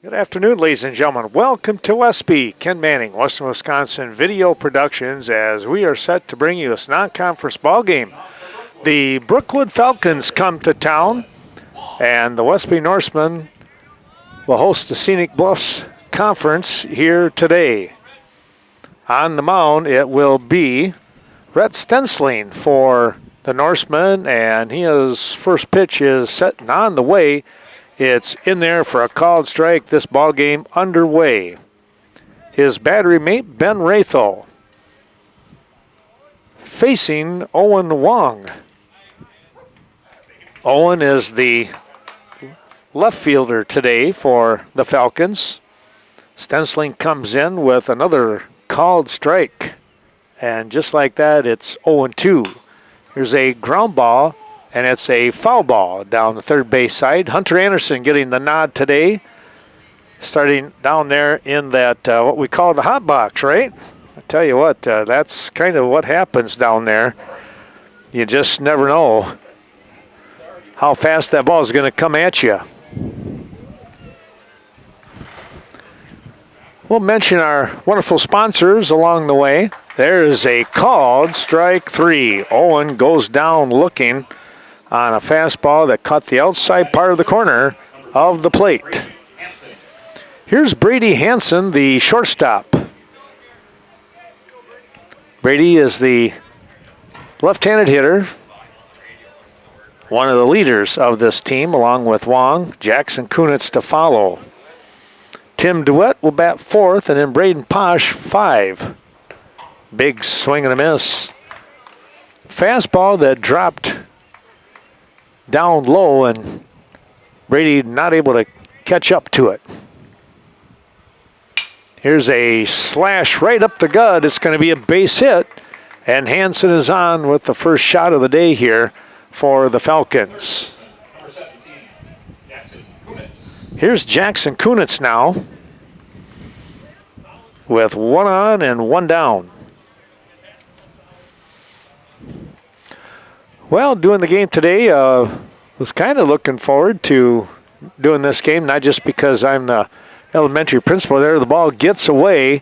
Good afternoon, ladies and gentlemen. Welcome to Westby. Ken Manning, Western Wisconsin Video Productions, as we are set to bring you a non-conference ball game. The Brookwood Falcons come to town, and the Westby Norsemen will host the Scenic Bluffs Conference here today. On the mound, it will be Rhett Stensling for the Norsemen, and his first pitch is set and on the way. It's in there for a called strike. This ball game underway. His battery mate, Ben Rathel, facing Owen Wong. Owen is the left fielder today for the Falcons. Stensling comes in with another called strike. And just like that, it's 0-2. Here's a ground ball. And it's a foul ball down the third base side. Hunter Anderson getting the nod today, starting down there in that what we call the hot box, right? I tell you what, that's kind of what happens down there. You just never know how fast that ball is going to come at you. We'll mention our wonderful sponsors along the way. There's a called strike 3. Owen goes down looking on a fastball that caught the outside part of the corner of the plate. Here's Brady Hansen, the shortstop. Brady is the left-handed hitter, one of the leaders of this team, along with Wong, Jackson Kunitz to follow. Tim DeWitt will bat fourth, and then Braden Posh 5. Big swing and a miss. Fastball that dropped down low, and Brady not able to catch up to it. Here's a slash right up the gut. It's going to be a base hit, and Hansen is on with the first shot of the day here for the Falcons. Here's Jackson Kunitz now with one on and one down. Well, doing the game today, was kind of looking forward to doing this game, not just because I'm the elementary principal there. The ball gets away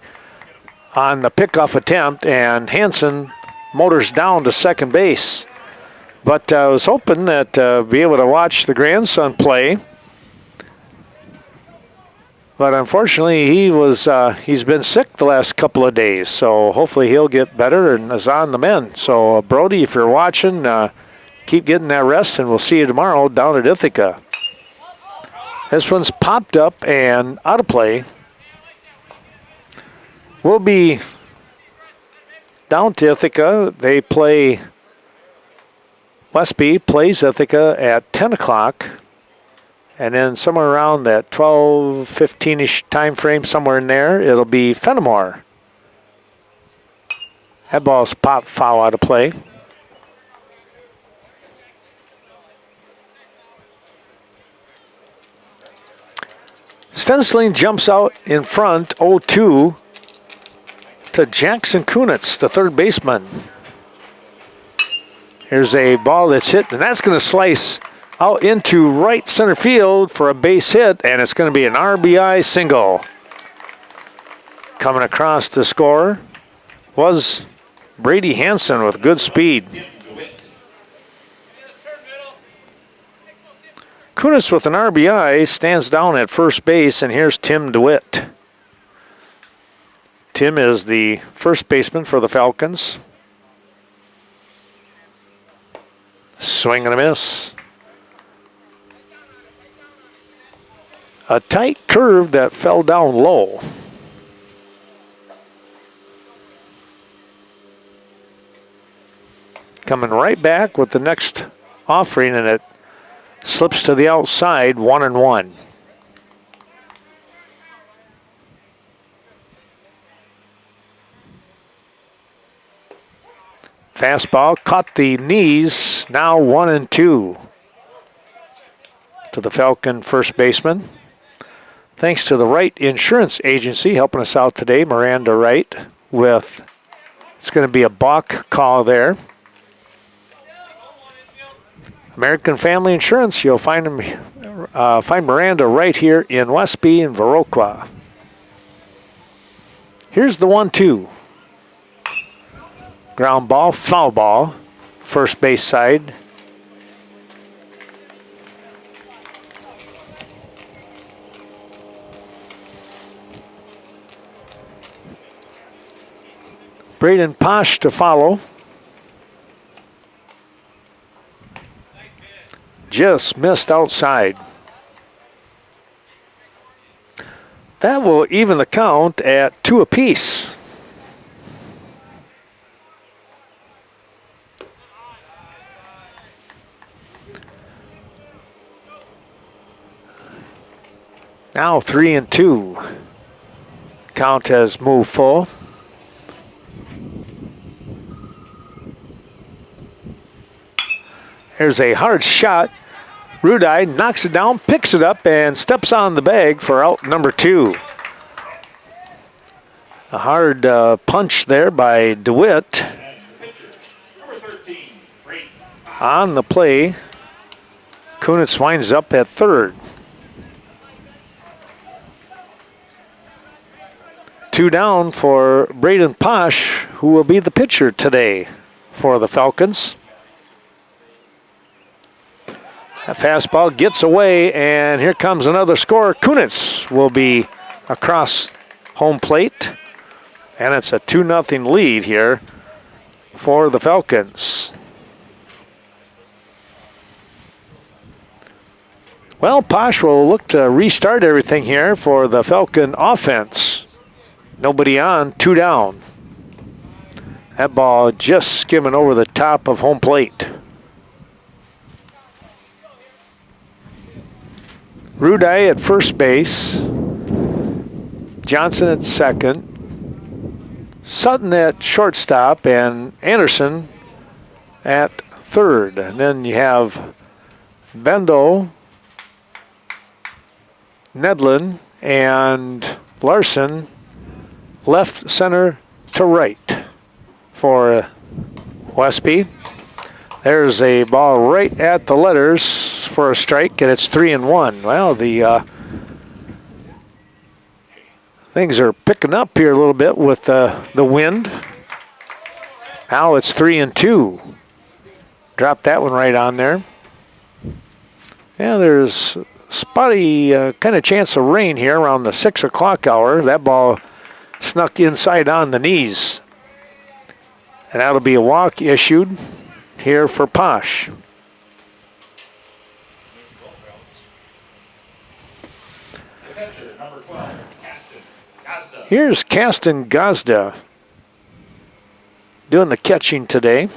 on the pickoff attempt, and Hansen motors down to second base. But I was hoping that be able to watch the grandson play. But unfortunately, he's been sick the last couple of days, so hopefully he'll get better and is on the mend. So, Brody, if you're watching, keep getting that rest, and we'll see you tomorrow down at Ithaca. This one's popped up and out of play. We'll be down to Ithaca. They play, Westby plays Ithaca at 10 o'clock. And then somewhere around that 12, 15-ish time frame, somewhere in there, it'll be Fenimore. That ball's popped foul out of play. Stensling jumps out in front, 0-2, to Jackson Kunitz, the third baseman. Here's a ball that's hit, and that's going to slice out into right center field for a base hit, and it's going to be an RBI single. Coming across to score was Brady Hansen with good speed. Kunitz with an RBI stands down at first base, and here's Tim DeWitt. Tim is the first baseman for the Falcons. Swing and a miss. A tight curve that fell down low. Coming right back with the next offering, and it slips to the outside, 1-1. Fastball caught the knees, now 1-2 to the Falcon first baseman. Thanks to the Wright Insurance Agency helping us out today, Miranda Wright, with, it's going to be a balk call there. American Family Insurance, you'll find Miranda right here in Westby and Viroqua. Here's the 1-2. Ground ball, foul ball, first base side. Braden Posh to follow. Just missed outside. That will even the count at 2 apiece. Now 3-2. Count has moved full. There's a hard shot. Rudai knocks it down, picks it up, and steps on the bag for out number 2. A hard punch there by DeWitt. On the play, Kunitz winds up at third. 2 down for Braden Posh, who will be the pitcher today for the Falcons. That fastball gets away, and here comes another score. Kunitz will be across home plate, and it's a 2-0 lead here for the Falcons. Well, Posh will look to restart everything here for the Falcon offense. Nobody on, 2 down. That ball just skimming over the top of home plate. Rudai at first base. Johnson at second. Sutton at shortstop, and Anderson at third. And then you have Bendo, Nedlin, and Larson left, center to right for Westby. There's a ball right at the letters for a strike, and it's 3-1. Well, the things are picking up here a little bit with the wind. Now it's 3-2. Drop that one right on there. Yeah, there's spotty kind of chance of rain here around the 6 o'clock hour. That ball snuck inside on the knees. And that'll be a walk issued here for Posh. Here's Caston Gazda doing the catching today.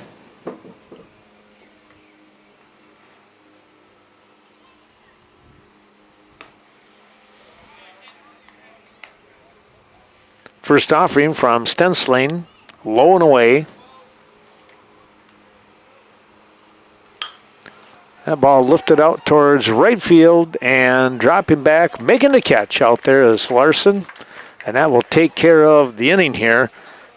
First offering from Stensling, low and away. That ball lifted out towards right field and dropping back, making the catch out there is Larson. And that will take care of the inning here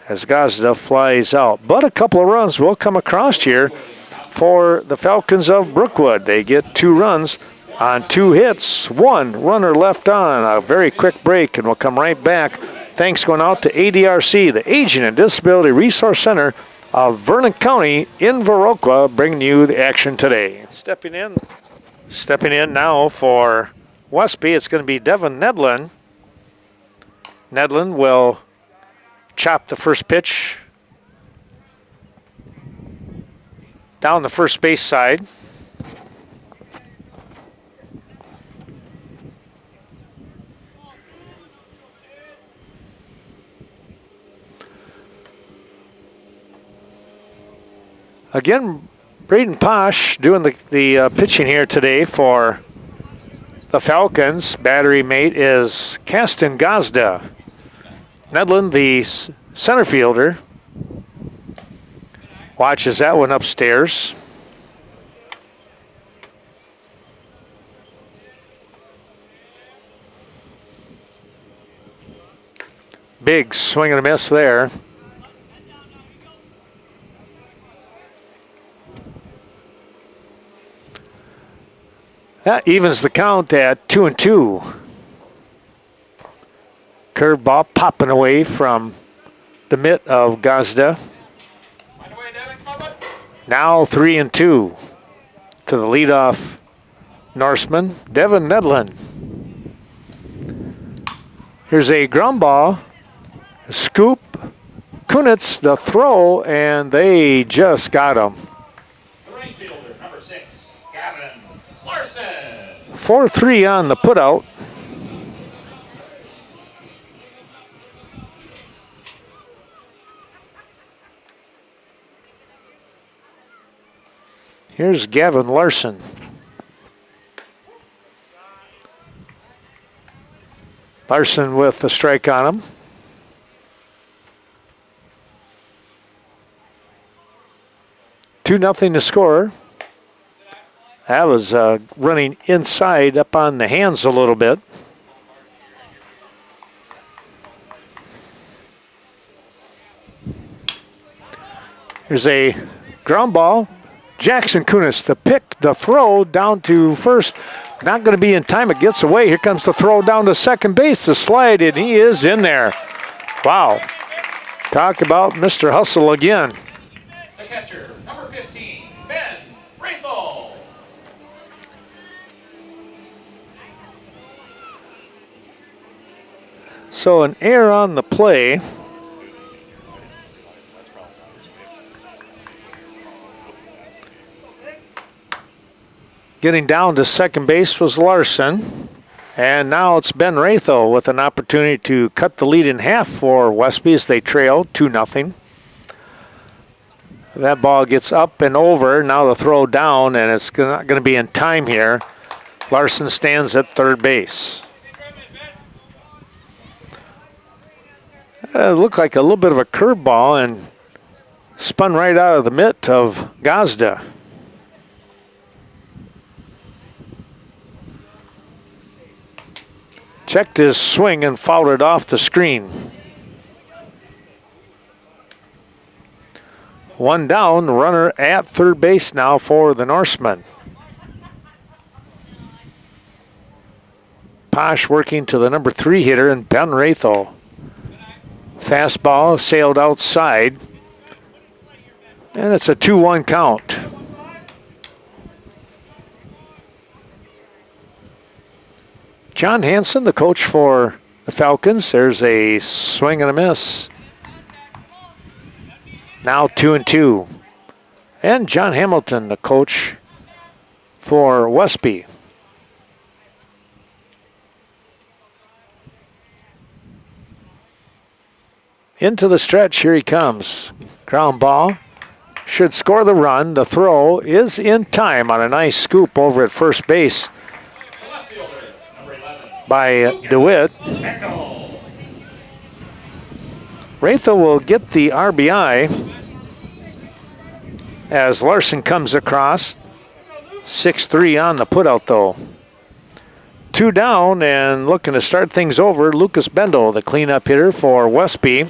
as Gazda flies out. But a couple of runs will come across here for the Falcons of Brookwood. They get 2 runs on 2 hits. 1 runner left on. A very quick break, and we'll come right back. Thanks going out to ADRC, the Aging and Disability Resource Center of Vernon County in Viroqua, bringing you the action today. Stepping in now for Westby, it's going to be Devin Nedlin. Nedlin will chop the first pitch down the first base side. Again, Braden Posh doing the pitching here today for the Falcons. Battery mate is Caston Gazda. Nedlin, the center fielder, watches that one upstairs. Big swing and a miss there. That evens the count at 2-2. Curveball popping away from the mitt of Gazda. Now 3-2 to the leadoff Norseman, Devin Medlin. Here's a ground ball, a scoop, Kunitz the throw, and they just got him. 4-3 on the putout. Here's Gavin Larson. Larson with the strike on him. Two nothing to score. That was running inside up on the hands a little bit. Here's a ground ball. Jackson Kunis, the pick, the throw down to first. Not going to be in time. It gets away. Here comes the throw down to second base. The slide, and he is in there. Wow. Talk about Mr. Hustle again. The catcher, number 15, Ben Raythel. So an error on the play. Getting down to second base was Larson. And now it's Ben Raythel with an opportunity to cut the lead in half for Westby as they trail 2-0. That ball gets up and over. Now the throw down, and it's not going to be in time here. Larson stands at third base. It looked like a little bit of a curveball and spun right out of the mitt of Gazda. Checked his swing and fouled it off the screen. One down, runner at third base now for the Norsemen. Posh working to the number 3 hitter, and Ben Raythel. Fastball sailed outside, and it's a 2-1 count. John Hansen, the coach for the Falcons. There's a swing and a miss. Now 2-2. And John Hamilton, the coach for Westby. Into the stretch, here he comes. Ground ball. Should score the run. The throw is in time on a nice scoop over at first base by DeWitt. Raythel will get the RBI as Larson comes across. 6-3 on the putout though. 2 down and looking to start things over. Lucas Bendel, the cleanup hitter for Westby.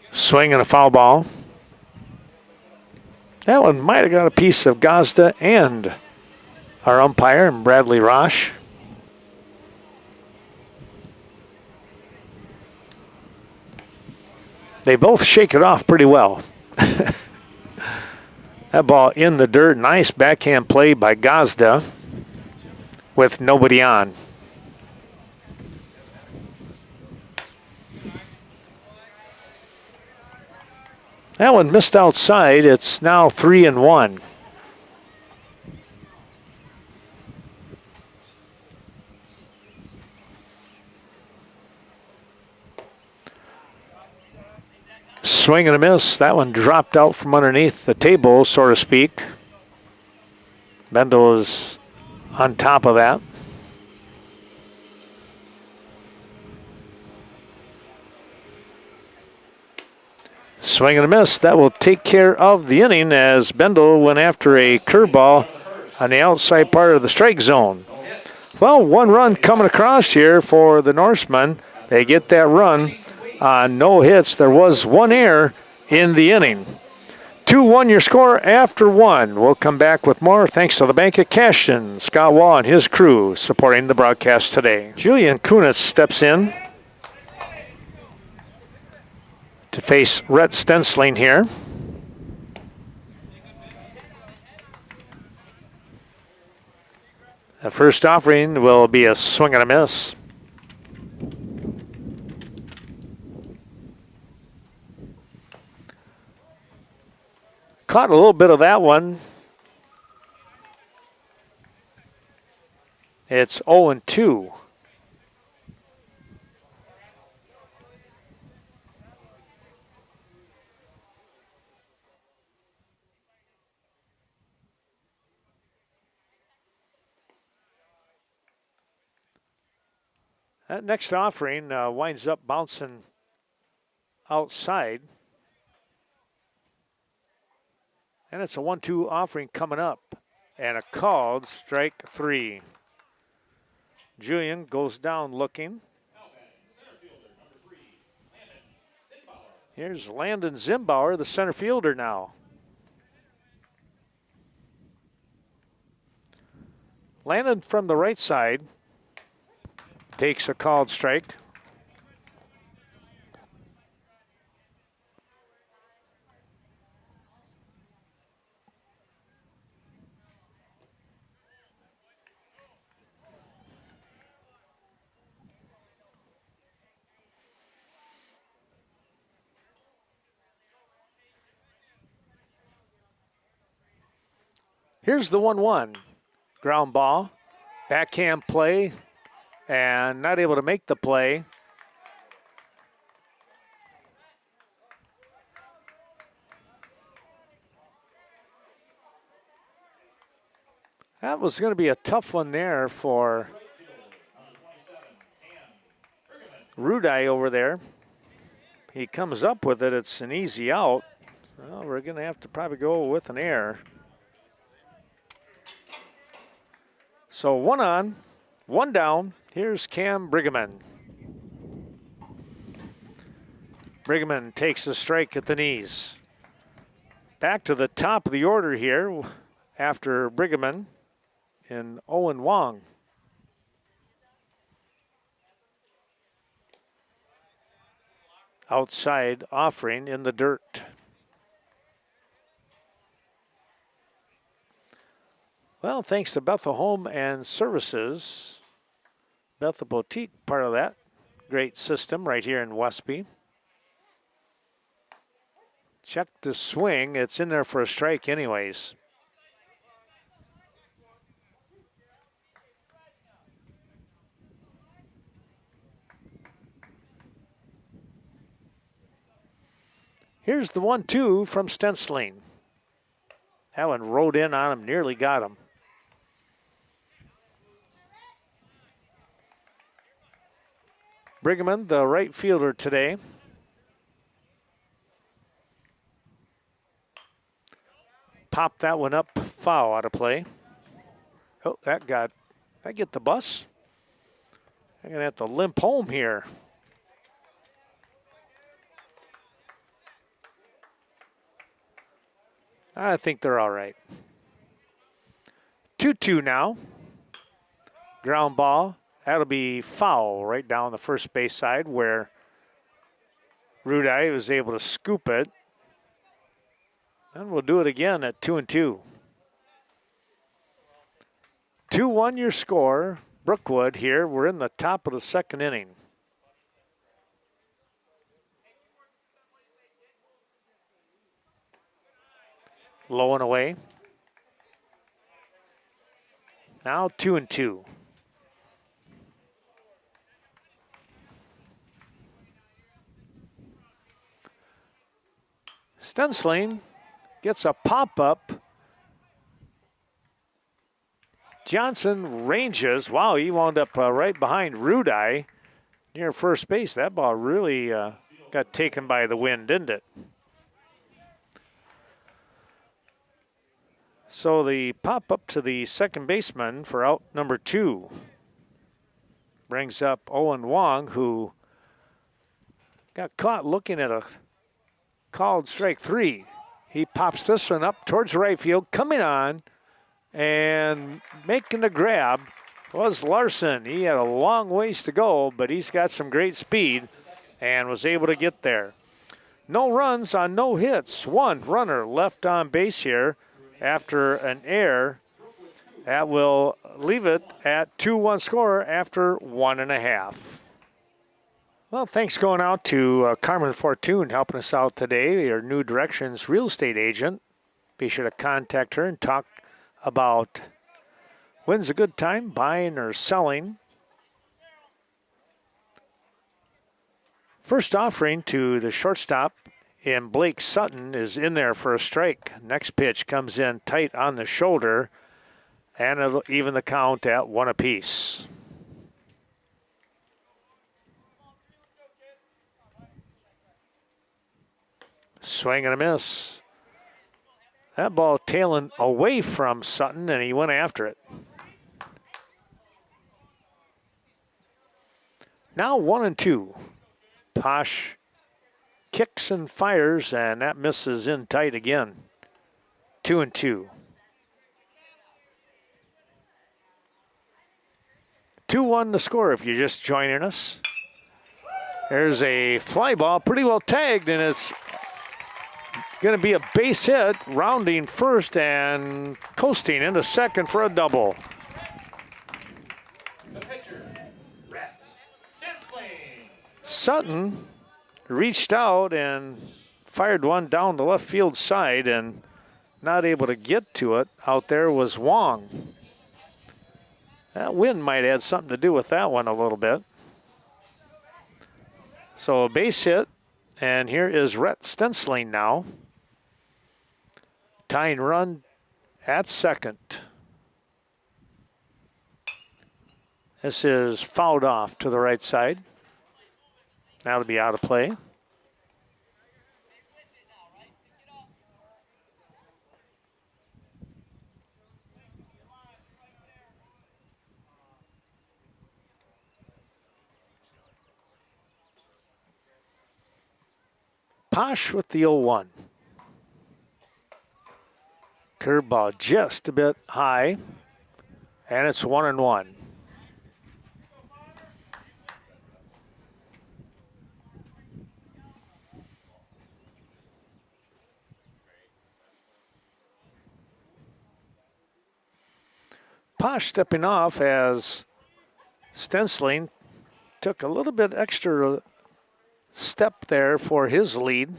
Swing and a foul ball. That one might have got a piece of Gazda and our umpire, Bradley Rosh. They both shake it off pretty well. That ball in the dirt. Nice backhand play by Gazda with nobody on. That one missed outside. It's now 3-1. Swing and a miss. That one dropped out from underneath the table, so to speak. Bendel is on top of that. Swing and a miss. That will take care of the inning as Bendel went after a curveball on the outside part of the strike zone. Well, 1 run coming across here for the Norsemen. They get that run on no hits. There was one error in the inning. 2-1 your score after one. We'll come back with more thanks to the Bank of Cashton, Scott Wall and his crew supporting the broadcast today. Julian Kunis steps in to face Rhett Stensling here. The first offering will be a swing and a miss. Caught a little bit of that one. It's 0-2. That next offering winds up bouncing outside. And it's a 1-2 offering coming up. And a called strike 3. Julian goes down looking. Here's Landon Zimbauer, the center fielder now. Landon from the right side takes a called strike. Here's the 1-1. Ground ball, backhand play, and not able to make the play. That was going to be a tough one there for Rudai over there. He comes up with it. It's an easy out. Well, we're going to have to probably go with an error. So 1 on, 1 down. Here's Cam Brigham. Brigham takes a strike at the knees. Back to the top of the order here after Brigham and Owen Wong. Outside offering in the dirt. Well, thanks to Bethel Home and Services, Bethel Boutique, part of that great system right here in Westby. Check the swing. It's in there for a strike anyways. Here's the 1-2 from Stensling. That one rode in on him, nearly got him. Brigham, the right fielder today. Popped that one up, foul out of play. Oh, that get the bus. I'm going to have to limp home here. I think they're all right. 2-2 now. Ground ball. That'll be foul right down the first base side where Rudai was able to scoop it. And we'll do it again at 2-2. 2-1 your score. Brookwood here. We're in the top of the second inning. Low and away. Now 2-2. Stensling gets a pop-up. Johnson ranges. Wow, he wound up right behind Rudai near first base. That ball really got taken by the wind, didn't it? So the pop-up to the second baseman for out number 2 brings up Owen Wong, who got caught looking at a called strike 3. He pops this one up towards right field, coming on and making the grab was Larson. He had a long ways to go, but he's got some great speed and was able to get there. No runs on no hits. One runner left on base here after an error. That will leave it at 2-1 score after 1.5. Well, thanks going out to Carmen Fortune helping us out today, your New Directions real estate agent. Be sure to contact her and talk about when's a good time buying or selling. First offering to the shortstop in Blake Sutton is in there for a strike. Next pitch comes in tight on the shoulder, and it'll even the count at 1 apiece. Swing and a miss. That ball tailing away from Sutton, and he went after it. Now 1-2. Posh kicks and fires, and that misses in tight again. 2-2. 2-1 the score if you're just joining us. There's a fly ball, pretty well tagged, and it's going to be a base hit, rounding first and coasting into second for a double. The pitcher, Rhett Stensling. Sutton reached out and fired one down the left field side, and not able to get to it. Out there was Wong. That wind might have had something to do with that one a little bit. So a base hit, and here is Rhett Stensling now. Tying run at second. This is fouled off to the right side. That'll be out of play. Posh with the 0-1. Curveball just a bit high, and it's 1-1. Posh stepping off as Stensling took a little bit extra step there for his lead.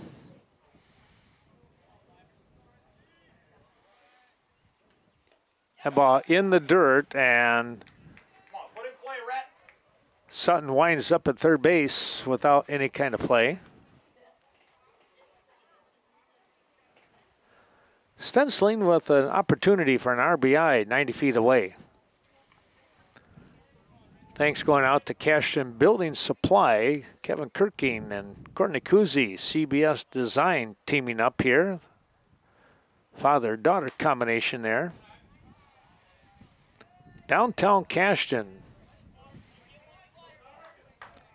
That ball in the dirt, and Come on, put it in play, Rhett. Sutton winds up at third base without any kind of play. Stensling with an opportunity for an RBI 90 feet away. Thanks going out to Cashton Building Supply, Kevin Kirking and Courtney Kuzi, CBS Design teaming up here. Father-daughter combination there. Downtown Cashton.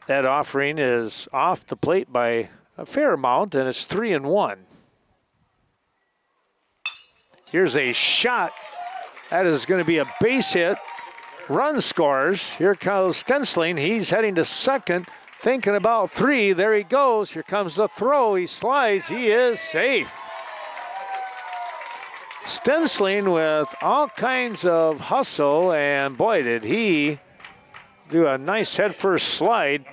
That offering is off the plate by a fair amount, and it's 3-1. Here's a shot. That is going to be a base hit. Run scores. Here comes Stensling. He's heading to second, thinking about 3. There he goes. Here comes the throw. He slides. He is safe. Stensling with all kinds of hustle, and boy, did he do a nice head-first slide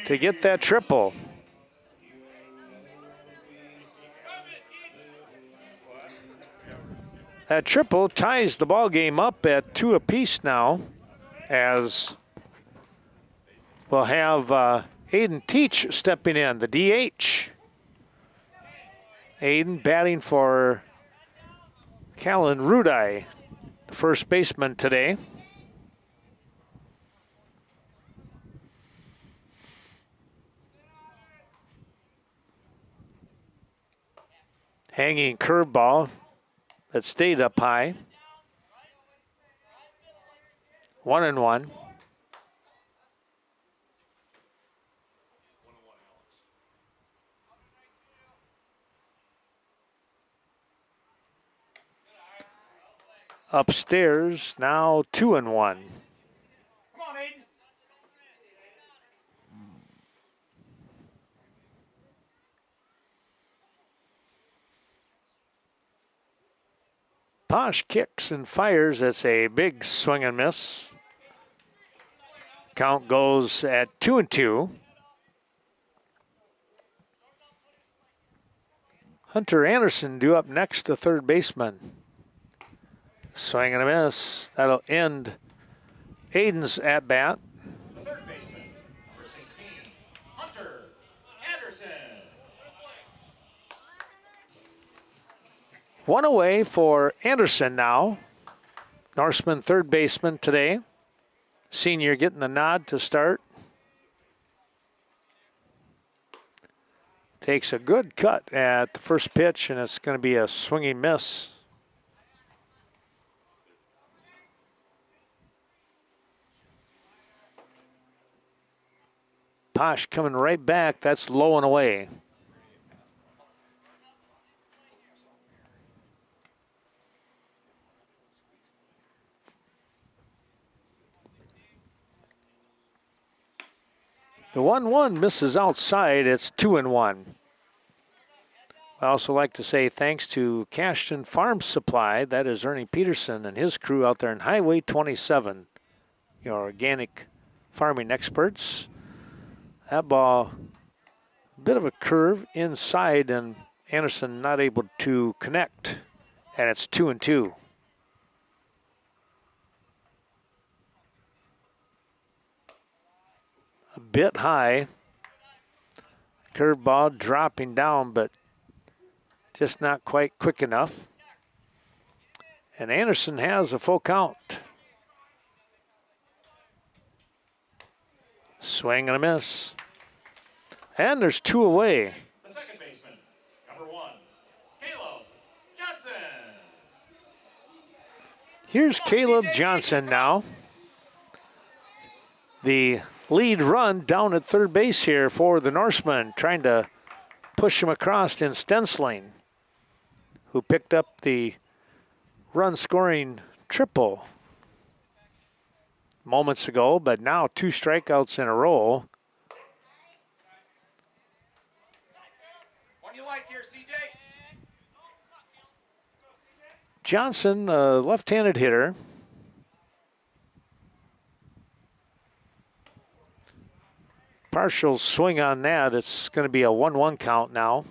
to get that triple. That triple ties the ball game up at 2 apiece now, as we'll have Aiden Teach stepping in, the DH. Aiden batting for Callan Rudai, the first baseman today. Hanging curveball that stayed up high. 1-1. upstairs, now 2-1. Come on, Aiden. Posh kicks and fires. That's a big swing and miss. Count goes at 2-2. Hunter Anderson due up next, the third baseman. Swing and a miss. That'll end Aiden's at bat. The third baseman, number 16, Hunter Anderson. One away for Anderson now. Norseman third baseman today. Senior getting the nod to start. Takes a good cut at the first pitch, and it's going to be a swinging miss. Posh coming right back. That's low and away. The 1-1 misses outside. It's 2-1. I also like to say thanks to Cashton Farm Supply. That is Ernie Peterson and his crew out there in Highway 27. Your organic farming experts. That ball, a bit of a curve inside, and Anderson not able to connect. And it's 2-2. A bit high. Curveball dropping down, but just not quite quick enough. And Anderson has a full count. Swing and a miss. And there's two away. The second baseman, number 1, Caleb Johnson. Here's Caleb Johnson now. The lead run down at third base here for the Norsemen, trying to push him across in Stensling, who picked up the run-scoring triple moments ago, but now 2 strikeouts in a row. What do you like here, CJ? Johnson, a left-handed hitter. Partial swing on that. It's going to be a 1-1 count now.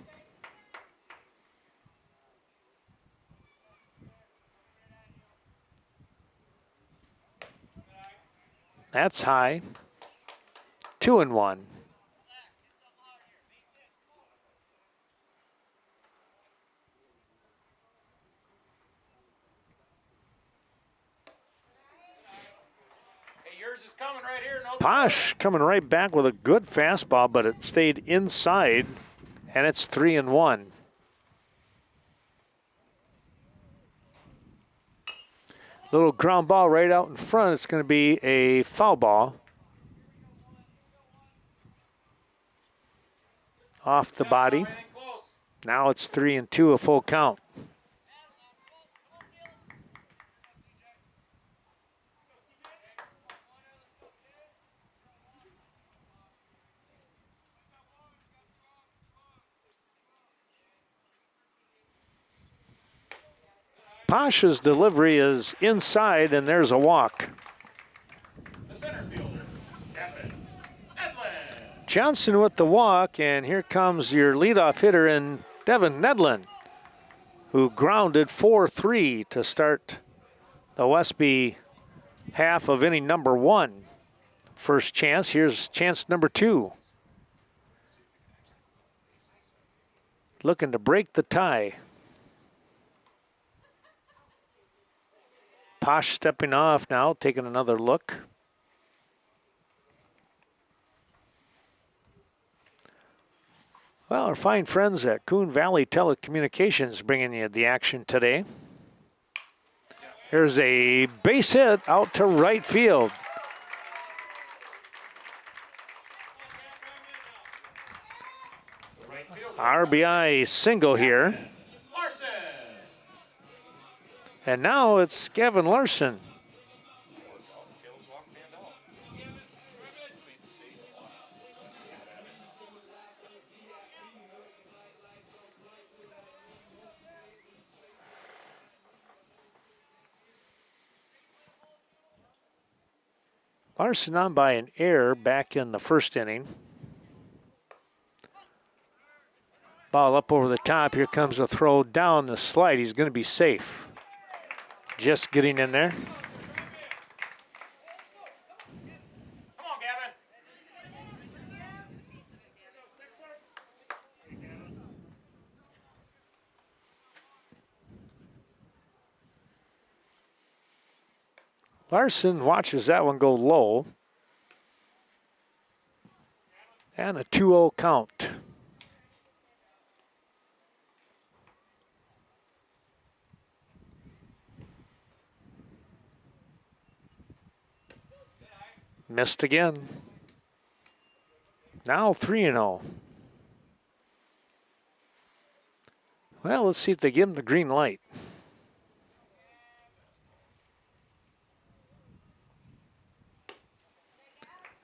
That's high. 2-1. Hey, yours is coming right here. No Posh coming right back with a good fastball, but it stayed inside, and it's 3-1. Little ground ball right out in front. It's going to be a foul ball. Off the body. Now it's 3-2, a full count. Posh's delivery is inside, and there's a walk. The center fielder, Devin Edlin. Johnson with the walk, and here comes your leadoff hitter in Devin Nedlin, who grounded 4-3 to start the Westby half of inning number 1. First chance, here's chance number 2. Looking to break the tie. Posh stepping off now, taking another look. Well, our fine friends at Coon Valley Telecommunications bringing you the action today. Here's a base hit out to right field. RBI single here. And now it's Gavin Larson. Larson on by an error back in the first inning. Ball up over the top. Here comes the throw down the slide. He's going to be safe. Just getting in there. Come on, Gavin. Larson watches that one go low. And a 2-0 count. Missed again. Now 3-0. Well, let's see if they give him the green light.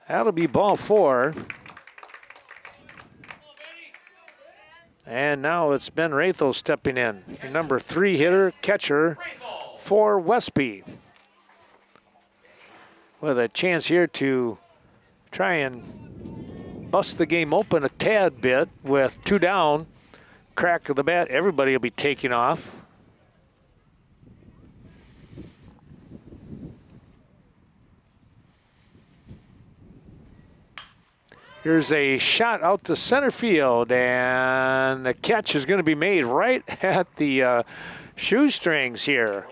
That'll be ball 4. And now it's Ben Rathel stepping in. Your number 3 hitter, catcher for Westby. With a chance here to try and bust the game open a tad bit with 2 down. Crack of the bat, everybody will be taking off. Here's a shot out to center field, and the catch is going to be made right at the shoestrings here.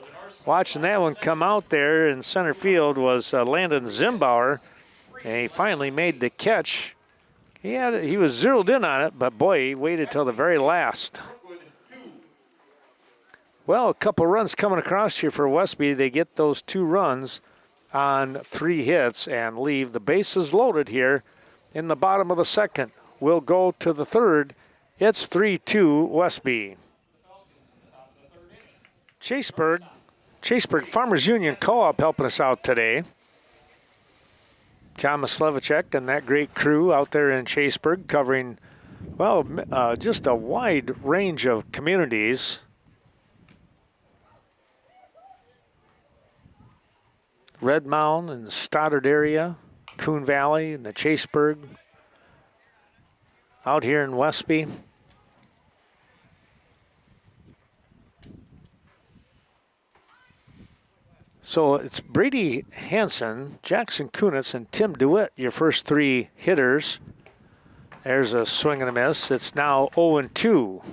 Watching that one come out there in center field was Landon Zimbauer, and he finally made the catch. He was zeroed in on it, but boy, he waited till the very last. Well, a couple runs coming across here for Westby. They get those 2 runs on 3 hits and leave the bases loaded here in the bottom of the second. We'll go to the third. It's 3-2 Westby. Chaseburg Farmers Union Co-op helping us out today. John Maslevicek and that great crew out there in Chaseburg covering, well, just a wide range of communities. Red Mound and the Stoddard area, Coon Valley and the Chaseburg, out here in Westby. So it's Brady Hansen, Jackson Kunitz, and Tim DeWitt, your first 3 hitters. There's a swing and a miss. It's now 0-2.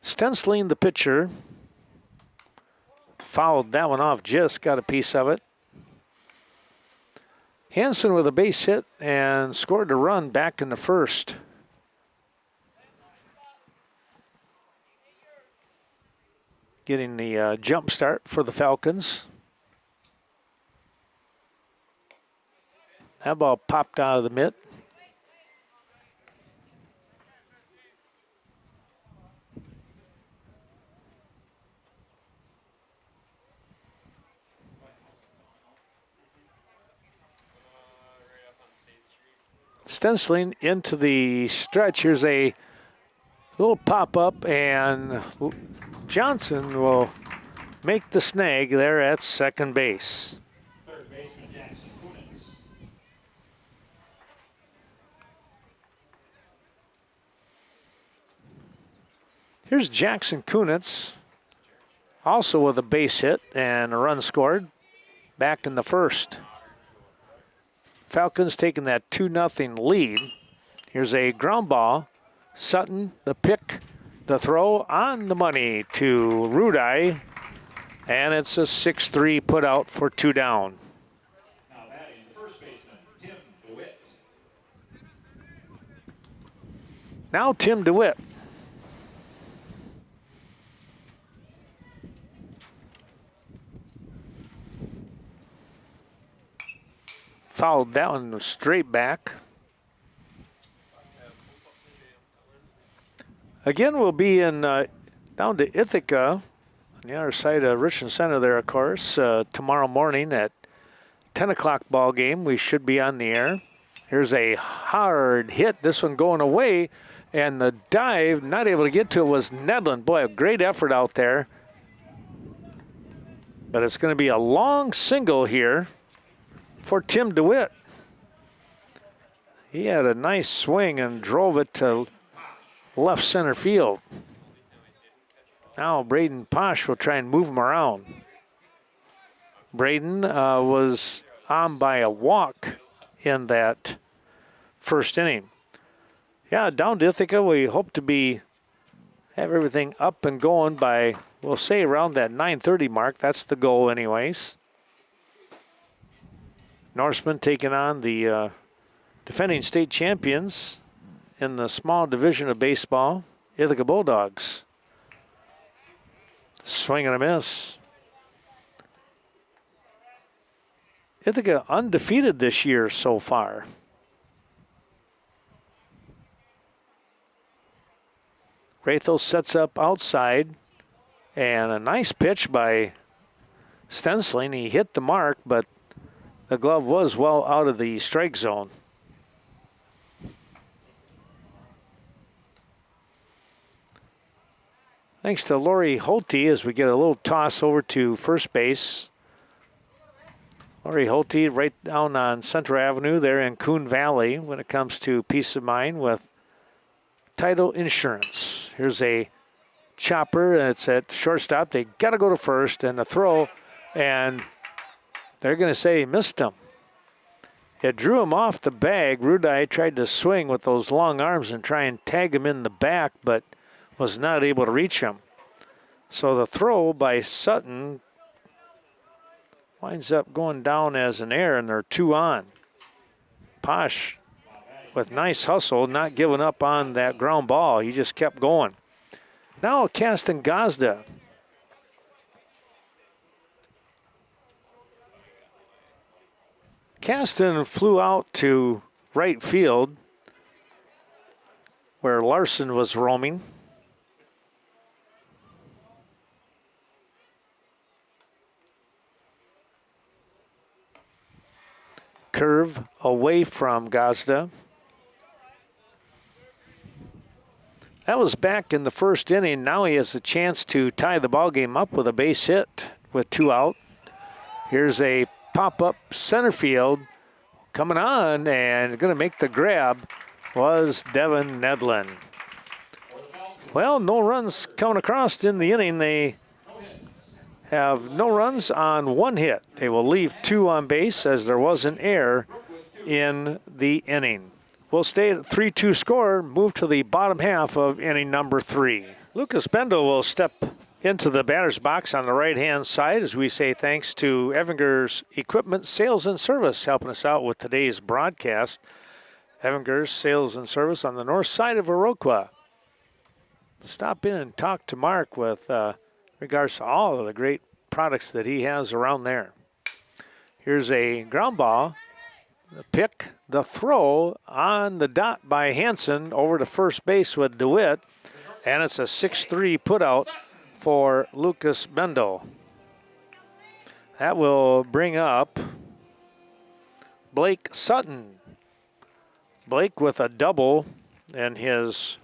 Stensling, the pitcher, fouled that one off, just got a piece of it. Hansen with a base hit and scored a run back in the first. Getting the jump start for the Falcons. That ball popped out of the mitt. Stensling into the stretch. Here's a little pop-up, and Johnson will make the snag there at second base. Third baseman Jackson Kunitz. Here's Jackson Kunitz, also with a base hit and a run scored back in the first. Falcons taking that 2-0 lead. Here's a ground ball. Sutton, the pick, the throw on the money to Rudai. And it's a 6-3 put out for 2 down. Now batting the first baseman, Tim DeWitt. Now Tim DeWitt. fouled that one straight back. Again, we'll be in down to Ithaca, on the other side of Richmond Center there, of course, tomorrow morning at 10 o'clock ball game. We should be on the air. Here's a hard hit. This one going away, and the dive, not able to get to it, was Nedlin. Boy, a great effort out there. But it's going to be a long single here for Tim DeWitt. He had a nice swing and drove it to left center field. Now Braden Posh will try and move him around. Braden was on by a walk in that first inning. Yeah, down to Ithaca, we hope to have everything up and going by, we'll say, around that 9:30 mark. That's the goal anyways. Norsemen taking on the defending state champions in the small division of baseball, Ithaca Bulldogs. Swing and a miss. Ithaca undefeated this year so far. Rathel sets up outside, and a nice pitch by Stensling. He hit the mark, but the glove was well out of the strike zone. Thanks to Lori Holte as we get a little toss over to first base. Lori Holte right down on Central Avenue there in Coon Valley when it comes to peace of mind with Title Insurance. Here's a chopper, and it's at shortstop. They got to go to first, and the throw, and they're going to say he missed him. It drew him off the bag. Rudai tried to swing with those long arms and try and tag him in the back, but was not able to reach him. So the throw by Sutton winds up going down as an error, and they're 2 on. Posh with nice hustle, not giving up on that ground ball. He just kept going. Now Caston Gazda. Caston flew out to right field where Larson was roaming. Curve away from Gazda. That was back in the first inning. Now he has a chance to tie the ball game up with a base hit with 2 out. Here's a pop-up center field coming on, and going to make the grab was Devin Nedlin. Well, no runs coming across in the inning. They have no runs on 1 hit. They will leave 2 on base as there was an error in the inning. We'll stay at 3-2 score, move to the bottom half of inning number 3. Lucas Bendel will step into the batter's box on the right-hand side as we say thanks to Evinger's Equipment Sales and Service helping us out with today's broadcast. Evinger's Sales and Service on the north side of Iroquois. Stop in and talk to Mark with regards to all of the great products that he has around there. Here's a ground ball. The pick, the throw on the dot by Hansen over to first base with DeWitt. And it's a 6-3 putout for Lucas Bendel. That will bring up Blake Sutton. Blake with a double in his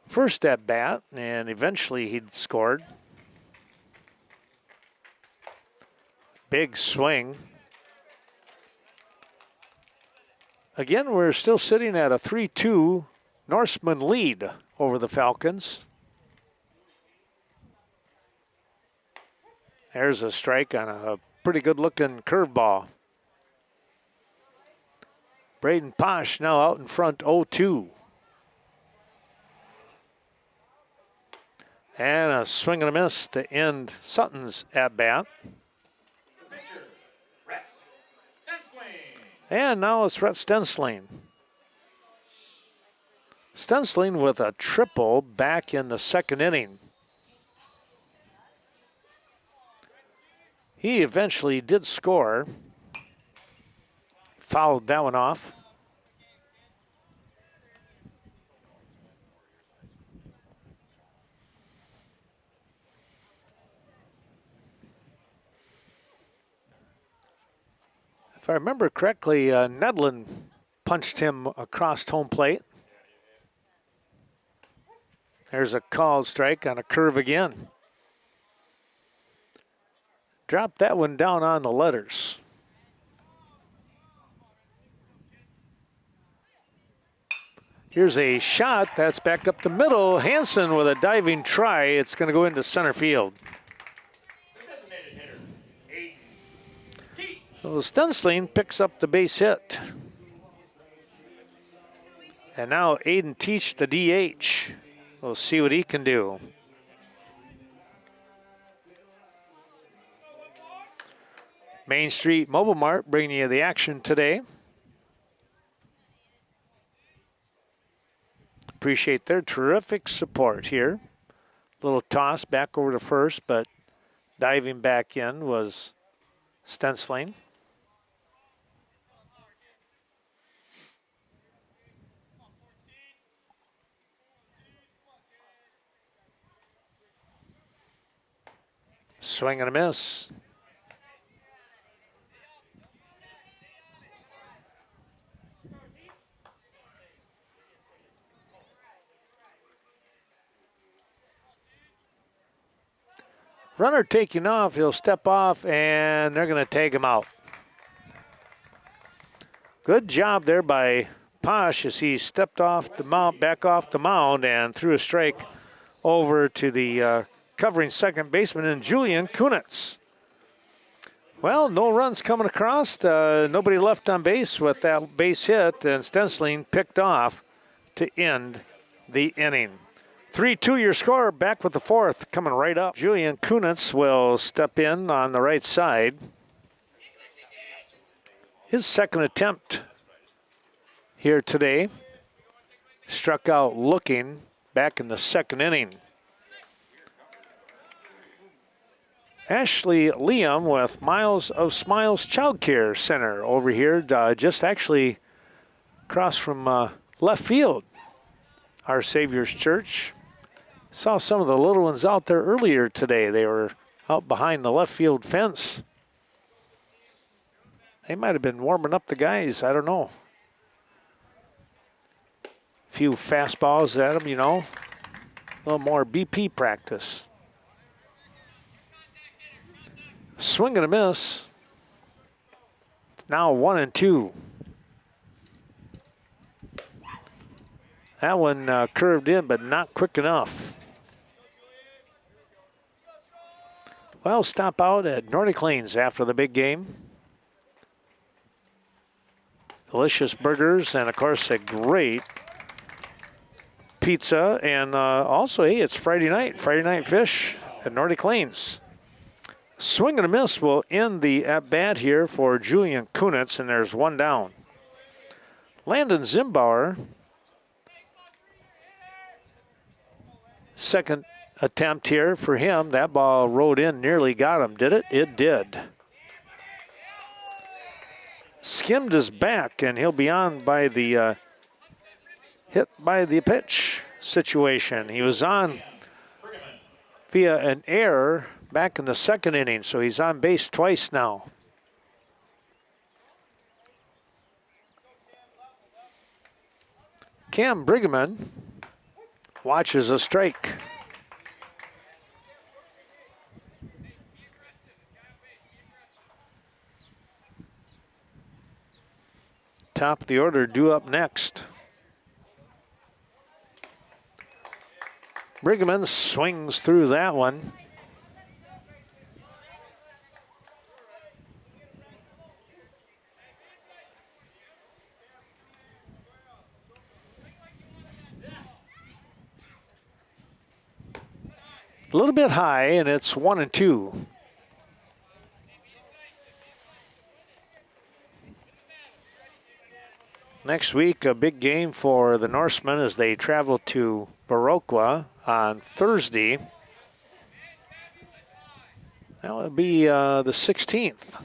first at bat, and eventually he'd scored. Big swing. Again, we're still sitting at a 3-2 Norseman lead over the Falcons. There's a strike on a pretty good-looking curveball. Braden Posh now out in front 0-2. And a swing and a miss to end Sutton's at-bat. And now it's Rhett Stensling. Stensling with a triple back in the second inning. He eventually did score. fouled that one off. If I remember correctly, Nedlin punched him across home plate. There's a called strike on a curve again. Dropped that one down on the letters. Here's a shot that's back up the middle. Hansen with a diving try. It's going to go into center field. So Stensling picks up the base hit. And now Aiden Teach, the DH. We'll see what he can do. Main Street Mobile Mart bringing you the action today. Appreciate their terrific support here. Little toss back over to first, but diving back in was Stensling. Swing and a miss. Runner taking off, he'll step off, and they're going to tag him out. Good job there by Posh as he stepped off the mound, back off the mound, and threw a strike over to the covering second baseman in Julian Kunitz. Well, no runs coming across. Nobody left on base with that base hit, and Stensling picked off to end the inning. 3-2 your score, back with the fourth, coming right up. Julian Kunitz will step in on the right side. His second attempt here today. Struck out looking back in the second inning. Ashley Liam with Miles of Smiles Child Care Center over here, just actually across from left field. Our Savior's Church. Saw some of the little ones out there earlier today. They were out behind the left field fence. They might have been warming up the guys. I don't know. A few fastballs at them, you know. A little more BP practice. Swing and a miss. It's now 1-2. That one curved in, but not quick enough. Well, stop out at Nordic Lanes after the big game. Delicious burgers and, of course, a great pizza. And also, hey, it's Friday night fish at Nordic Lanes. Swing and a miss will end the at-bat here for Julian Kunitz, and there's one down. Landon Zimbauer, second attempt here for him. That ball rode in, nearly got him. Did it? It did. Skimmed his back, and he'll be on by the hit by the pitch situation. He was on via an error back in the second inning, so he's on base twice now. Cam Brigham watches a strike. Top of the order due up next. Brigham swings through that one. A little bit high, and it's 1-2. Next week, a big game for the Norsemen as they travel to Brookwood on Thursday. That will be the 16th.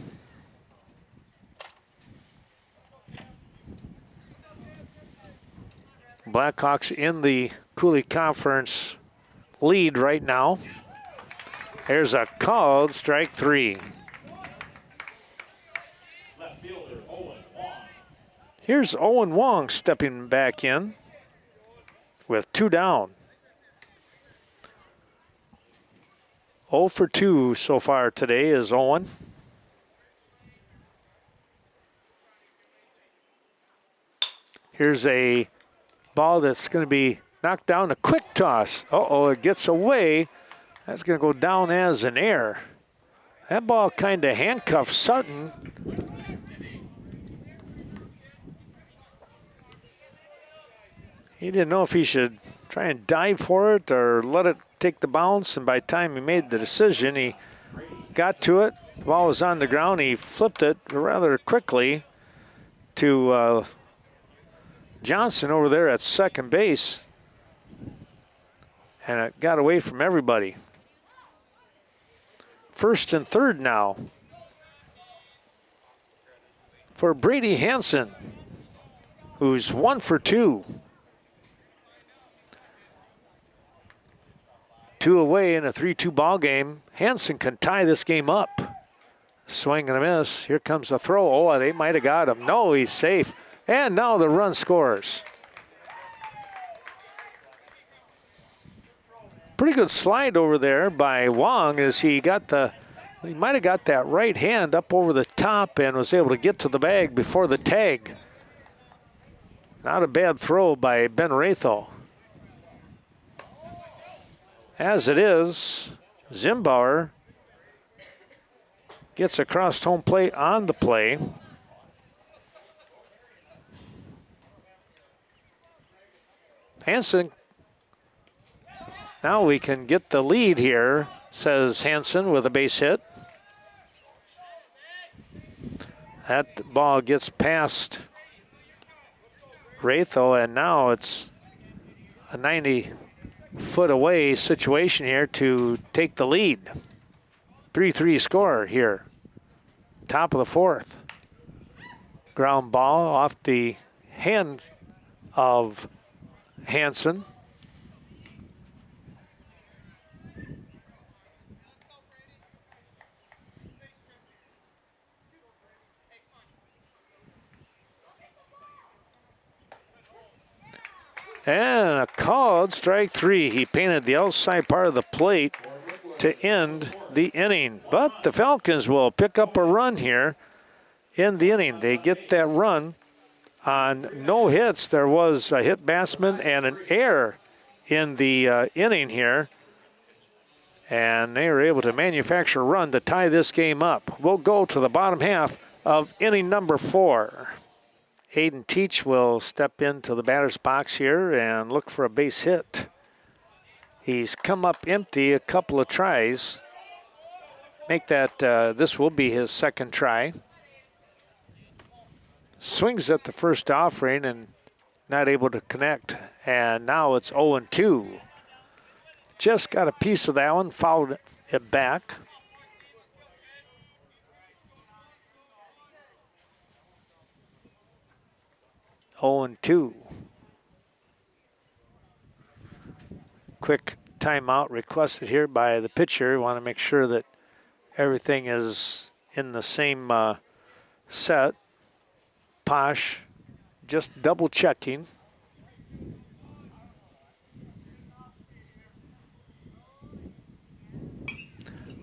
Blackhawks in the Cooley Conference lead right now. There's a called strike 3. Left fielder Owen Wong. Here's Owen Wong stepping back in with 2 down. 0 for 2 so far today is Owen. Here's a ball that's going to be knocked down. A quick toss. Uh-oh, it gets away. That's going to go down as an error. That ball kind of handcuffed Sutton. He didn't know if he should try and dive for it or let it take the bounce, and by the time he made the decision, he got to it. The ball was on the ground. He flipped it rather quickly to Johnson over there at second base, and it got away from everybody. First and third now for Brady Hansen, who's 1 for 2. 2 away in a 3-2 ball game. Hansen can tie this game up. Swing and a miss. Here comes the throw. Oh, they might have got him. No, he's safe. And now the run scores. Pretty good slide over there by Wong as he might have got that right hand up over the top and was able to get to the bag before the tag. Not a bad throw by Ben Rathel. As it is, Zimbauer gets across home plate on the play. Hansen, now we can get the lead here, says Hansen with a base hit. That ball gets past Rathel, and now it's a 90-foot away situation here to take the lead. 3-3 score here. Top of the 4th. Ground ball off the hand of Hansen. And a called strike 3. He painted the outside part of the plate to end the inning. But the Falcons will pick up a run here in the inning. They get that run on no hits. There was a hit batsman and an error in the inning here. And they were able to manufacture a run to tie this game up. We'll go to the bottom half of inning number 4. Aiden Teach will step into the batter's box here and look for a base hit. He's come up empty a couple of tries. Make that, this will be his second try. Swings at the first offering and not able to connect. And now it's 0-2. Just got a piece of that one, fouled it back. Oh and 2. Quick timeout requested here by the pitcher. Want to make sure that everything is in the same set. Posh, just double checking.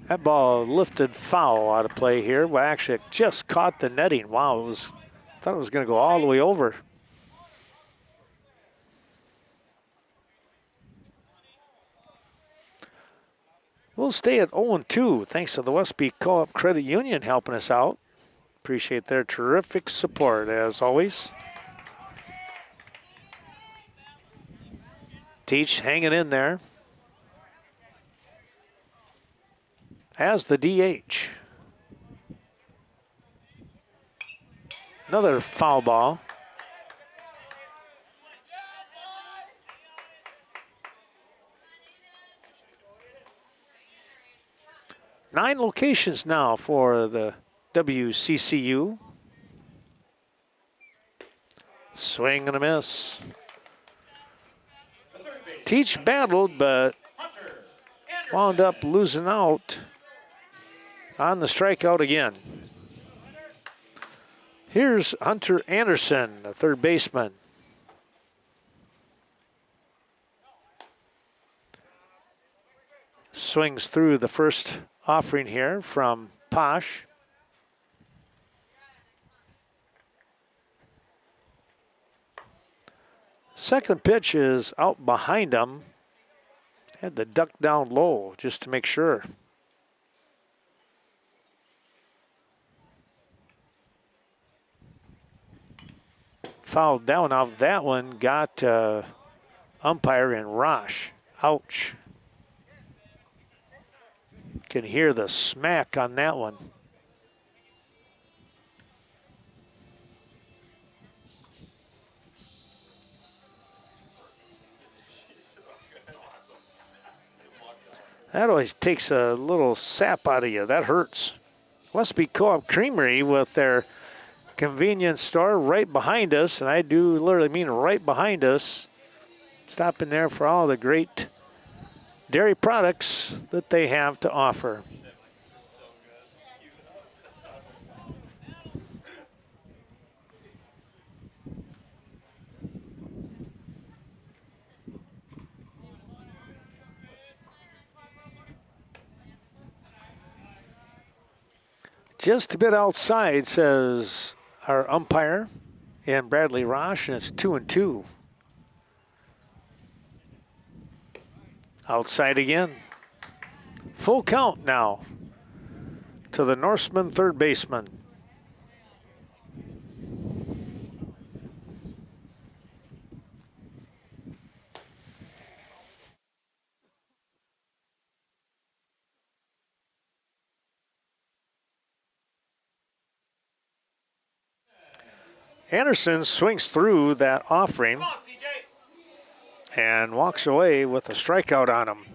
That ball lifted foul out of play here. Well, actually, it just caught the netting. Wow, thought it was going to go all the way over. We'll stay at 0-2 thanks to the Westby Co-op Credit Union helping us out. Appreciate their terrific support as always. Teach hanging in there as the DH. Another foul ball. Nine locations now for the WCCU. Swing and a miss. Teach battled, but Hunter wound up losing out on the strikeout again. Here's Hunter Anderson, the third baseman. Swings through the first offering here from Posh. Second pitch is out behind him. Had the duck down low just to make sure. Fouled down off that one, got umpire in Rosh. Ouch. Can hear the smack on that one. That always takes a little sap out of you. That hurts. Westby Co-op Creamery with their convenience store right behind us, and I do literally mean right behind us. Stopping there for all the great dairy products that they have to offer. Just a bit outside, says our umpire in Bradley Rosh, and it's 2-2. Outside again. Full count now to the Norsemen third baseman. Anderson swings through that offering Come on, CJ. and walks away with a strikeout on him.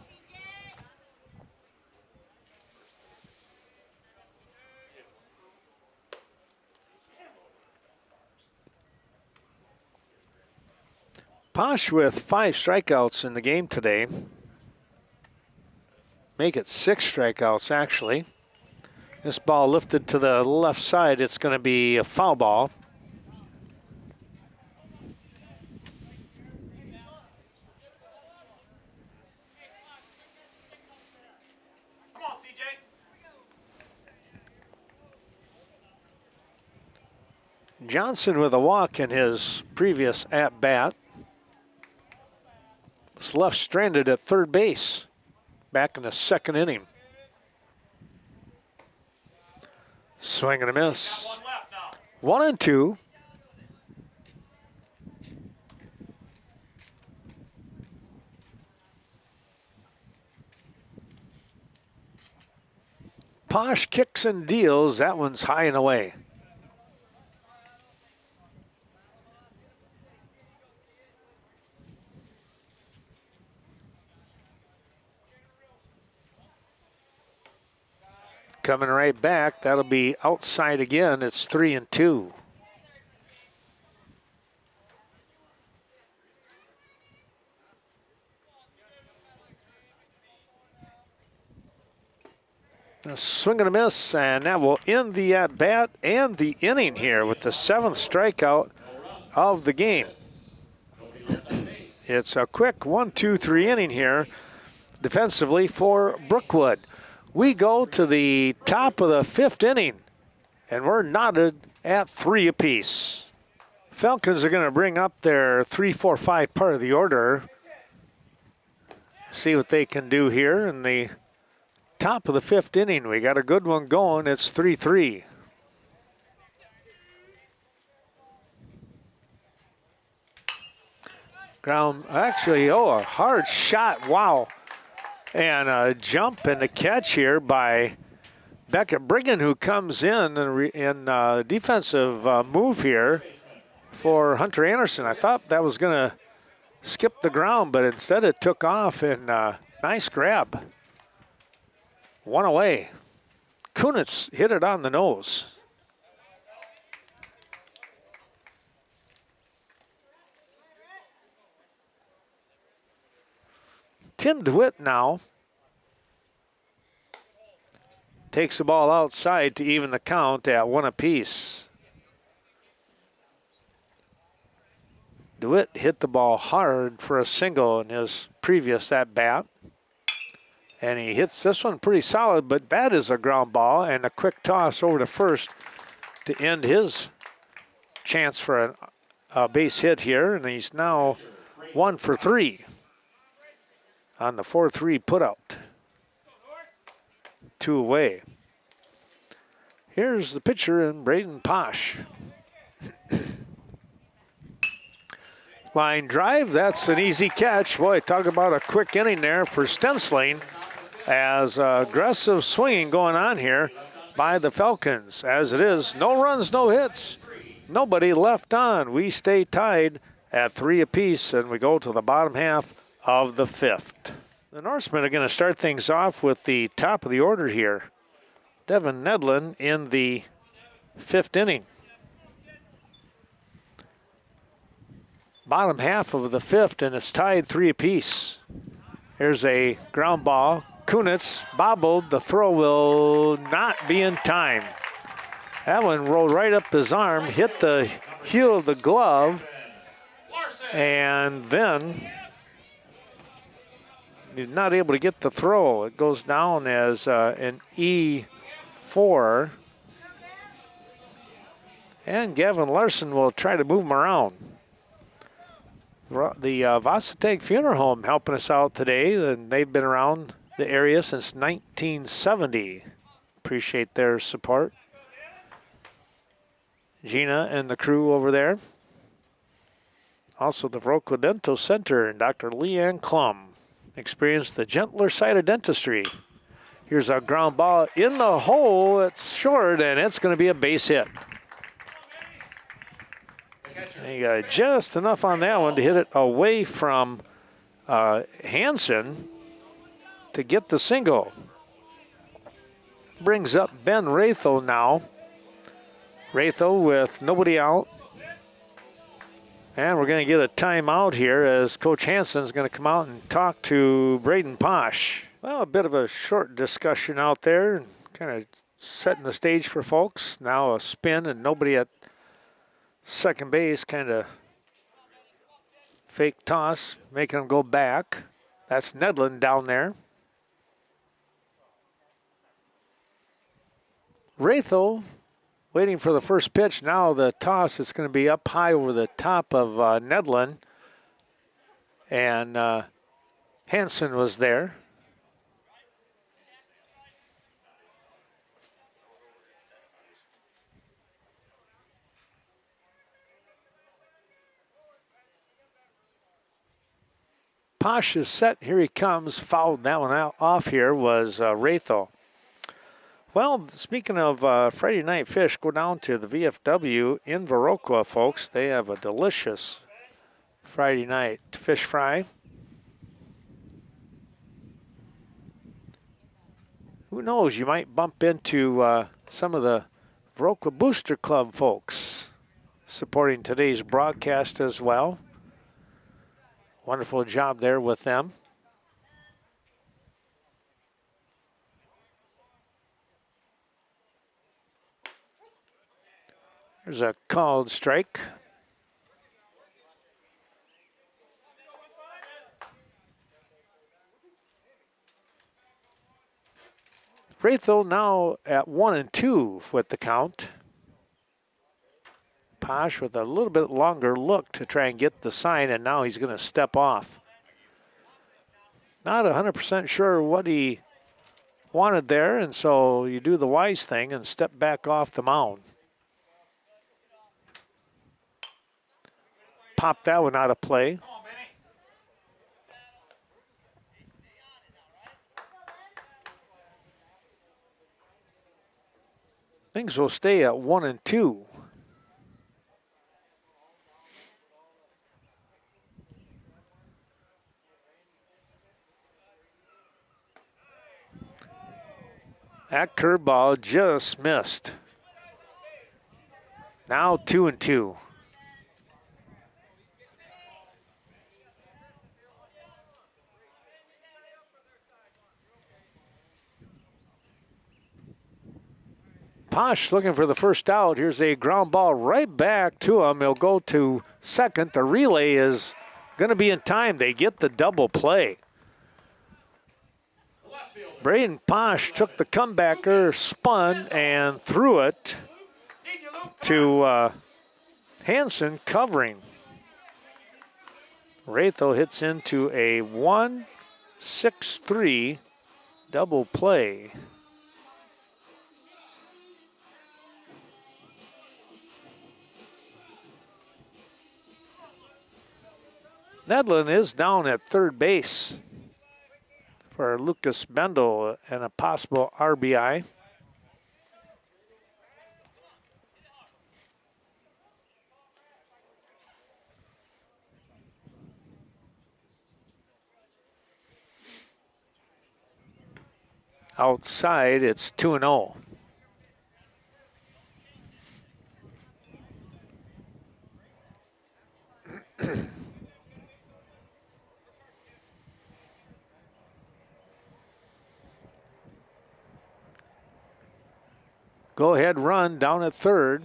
Posh with 5 strikeouts in the game today. Make it 6 strikeouts, actually. This ball lifted to the left side. It's going to be a foul ball. Come on, CJ. Johnson with a walk in his previous at-bat. Was left stranded at third base back in the second inning. Swing and a miss. Got one left now. 1-2. Posh kicks and deals. That one's high and away. Coming right back. That'll be outside again. It's 3-2. A swing and a miss, and that will end the at-bat and the inning here with the 7th strikeout of the game. It's a quick 1-2-3 inning here defensively for Brookwood. We go to the top of the 5th inning, and we're knotted at 3 apiece. Falcons are going to bring up their 3-4-5 part of the order. See what they can do here in the top of the 5th inning. We got a good one going. It's 3-3. Ground, actually, a hard shot. Wow. And a jump and a catch here by Beckett Brigham, who comes in defensive move here for Hunter Anderson. I thought that was going to skip the ground, but instead it took off, and nice grab. One away. Kunitz hit it on the nose. Tim DeWitt now takes the ball outside to even the count at 1 apiece. DeWitt hit the ball hard for a single in his previous at-bat. And he hits this one pretty solid, but that is a ground ball and a quick toss over to first to end his chance for a base hit here. And he's now 1 for 3 on the 4-3 putout. 2 away. Here's the pitcher in Braden Posh. Line drive, that's an easy catch. Boy, talk about a quick inning there for Stensling, as aggressive swinging going on here by the Falcons. As it is, no runs, no hits, nobody left on. We stay tied at 3 apiece, and we go to the bottom half of the 5th. The Norsemen are going to start things off with the top of the order here. Devin Nedlin in the 5th inning. Bottom half of the 5th, and it's tied 3 apiece. Here's a ground ball. Kunitz bobbled. The throw will not be in time. That one rolled right up his arm, hit the heel of the glove, and then he's not able to get the throw. It goes down as an E4. And Gavin Larson will try to move him around. The Varsity Funeral Home helping us out today, and they've been around the area since 1970. Appreciate their support. Gina and the crew over there. Also the Brookwood Dental Center and Dr. Leanne Klum. Experience the gentler side of dentistry. Here's a ground ball in the hole. It's short, and it's going to be a base hit. He got just enough on that one to hit it away from Hansen to get the single. Brings up Ben Rathel now. Rathel with nobody out. And we're going to get a timeout here as Coach Hansen is going to come out and talk to Braden Posh. Well, a bit of a short discussion out there, kind of setting the stage for folks. Now a spin and nobody at second base, kind of fake toss, making him go back. That's Nedlin down there. Rathel waiting for the first pitch. Now the toss is going to be up high over the top of Nedlin. And Hansen was there. Posh is set. Here he comes. Fouled that one out off here was Rathel. Well, speaking of Friday Night Fish, go down to the VFW in Viroqua, folks. They have a delicious Friday night fish fry. Who knows, you might bump into some of the Viroqua Booster Club folks supporting today's broadcast as well. Wonderful job there with them. There's a called strike. Rathel now at 1-2 with the count. Posh with a little bit longer look to try and get the sign, and now he's going to step off. Not 100% sure what he wanted there, and so you do the wise thing and step back off the mound. Pop that one out of play. Things will stay at 1-2. That curveball just missed. Now 2-2. Posh looking for the first out. Here's a ground ball right back to him. He'll go to second. The relay is going to be in time. They get the double play. Braden Posh took the comebacker, spun, and threw it to Hansen covering. Wrathel hits into a 1-6-3 double play. Nedlin is down at third base for Lucas Bendel and a possible RBI. Outside, it's 2-0. Go ahead run down at third.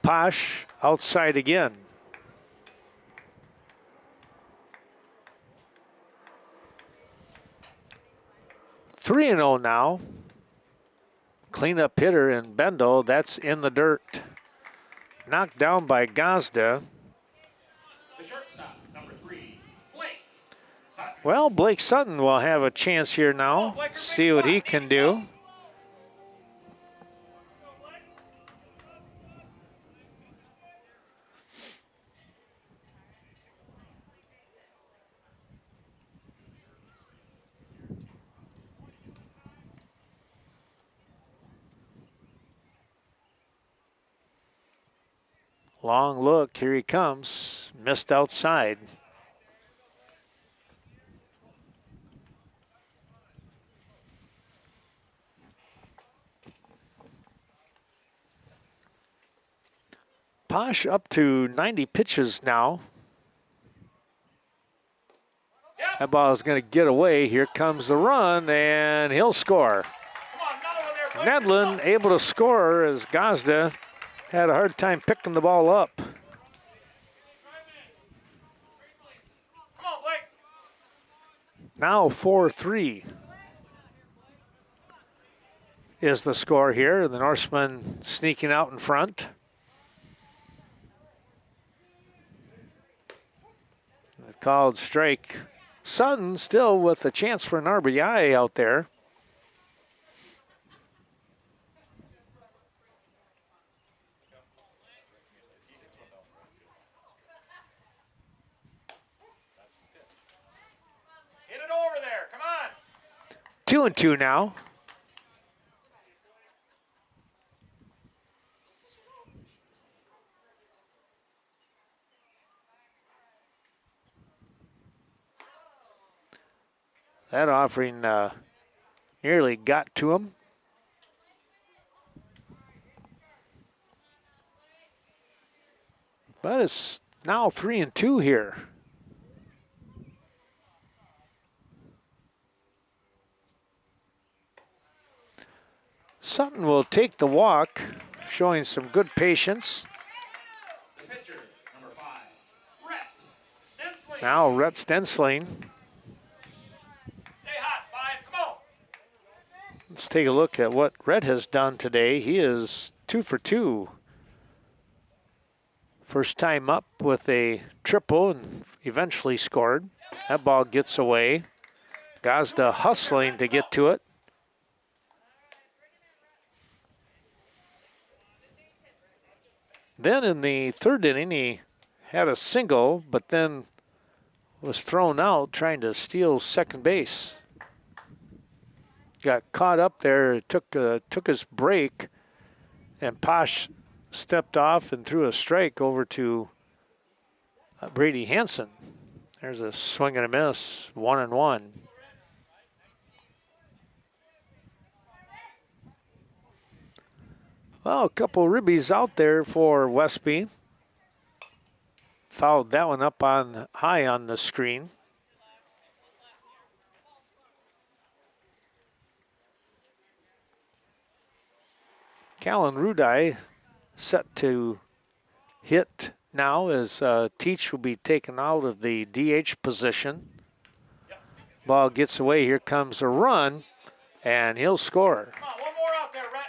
Posh outside again. Three and 0 now. Cleanup hitter in Bendel. That's in the dirt. Knocked down by Gazda. The shortstop, number 3, Blake Sutton. Well, Blake Sutton will have a chance here now. See what he can do. Long look, here he comes. Missed outside. Posh up to 90 pitches now. That ball is going to get away. Here comes the run, and he'll score. Nedlin able to score as Gazda had a hard time picking the ball up. Come on, Blake. Now 4-3 is the score here. The Norsemen sneaking out in front. Called strike. Sutton still with a chance for an RBI out there. Hit it over there. Come on. 2-2 now. That offering nearly got to him. But it's now 3-2 here. Sutton will take the walk, showing some good patience. The pitcher, number 5, Rhett Stensling. Now Rhett Stensling. Stay hot, 5. Come on. Let's take a look at what Rhett has done today. He is 2 for 2. First time up with a triple and eventually scored. That ball gets away. Gazda hustling to get to it. Then in the third inning, he had a single, but then was thrown out trying to steal second base. Got caught up there, took his break, and Posh stepped off and threw a strike over to Brady Hansen. There's a swing and a miss, 1-1. Well, a couple ribbies out there for Westby. Fouled that one up on high on the screen. Callan Rudai set to hit now as Teach will be taken out of the DH position. Ball gets away. Here comes a run, and he'll score. Come on, one more out there, Rhett.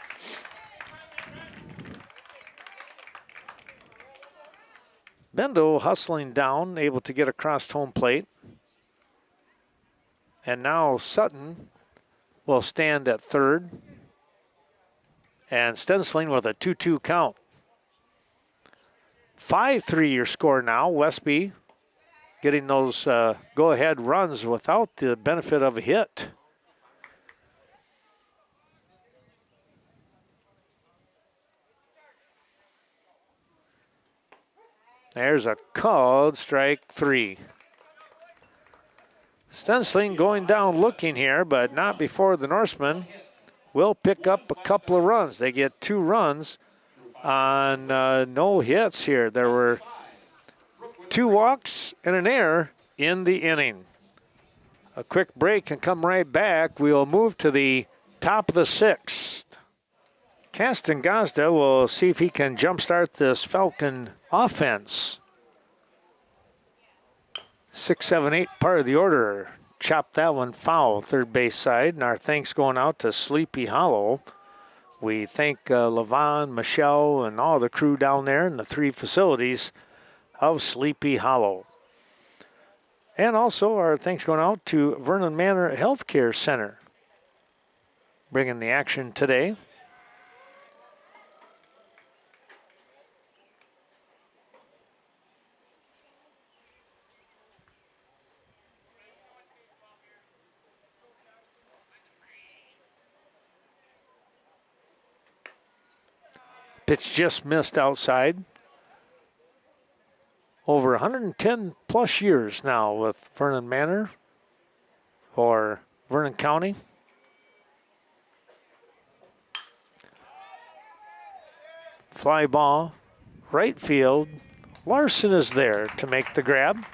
Bendo hustling down, able to get across home plate. And now Sutton will stand at third. And Stensling with a 2-2 count. 5-3 your score now. Westby getting those go-ahead runs without the benefit of a hit. There's a called strike 3. Stensling going down looking here, but not before the Norsemen will pick up a couple of runs. They get 2 runs on no hits here. There were 2 walks and an error in the inning. A quick break and come right back. We'll move to the top of the 6th. Caston Gazda will see if he can jumpstart this Falcon offense. 6, 7, 8 part of the order. Chopped that one foul, third base side. And our thanks going out to Sleepy Hollow. We thank Levon, Michelle, and all the crew down there in the 3 facilities of Sleepy Hollow. And also our thanks going out to Vernon Manor Healthcare Center, bringing the action today. Pitch just missed outside. Over 110 plus years now with Vernon Manor or Vernon County. Fly ball, right field. Larson is there to make the grab.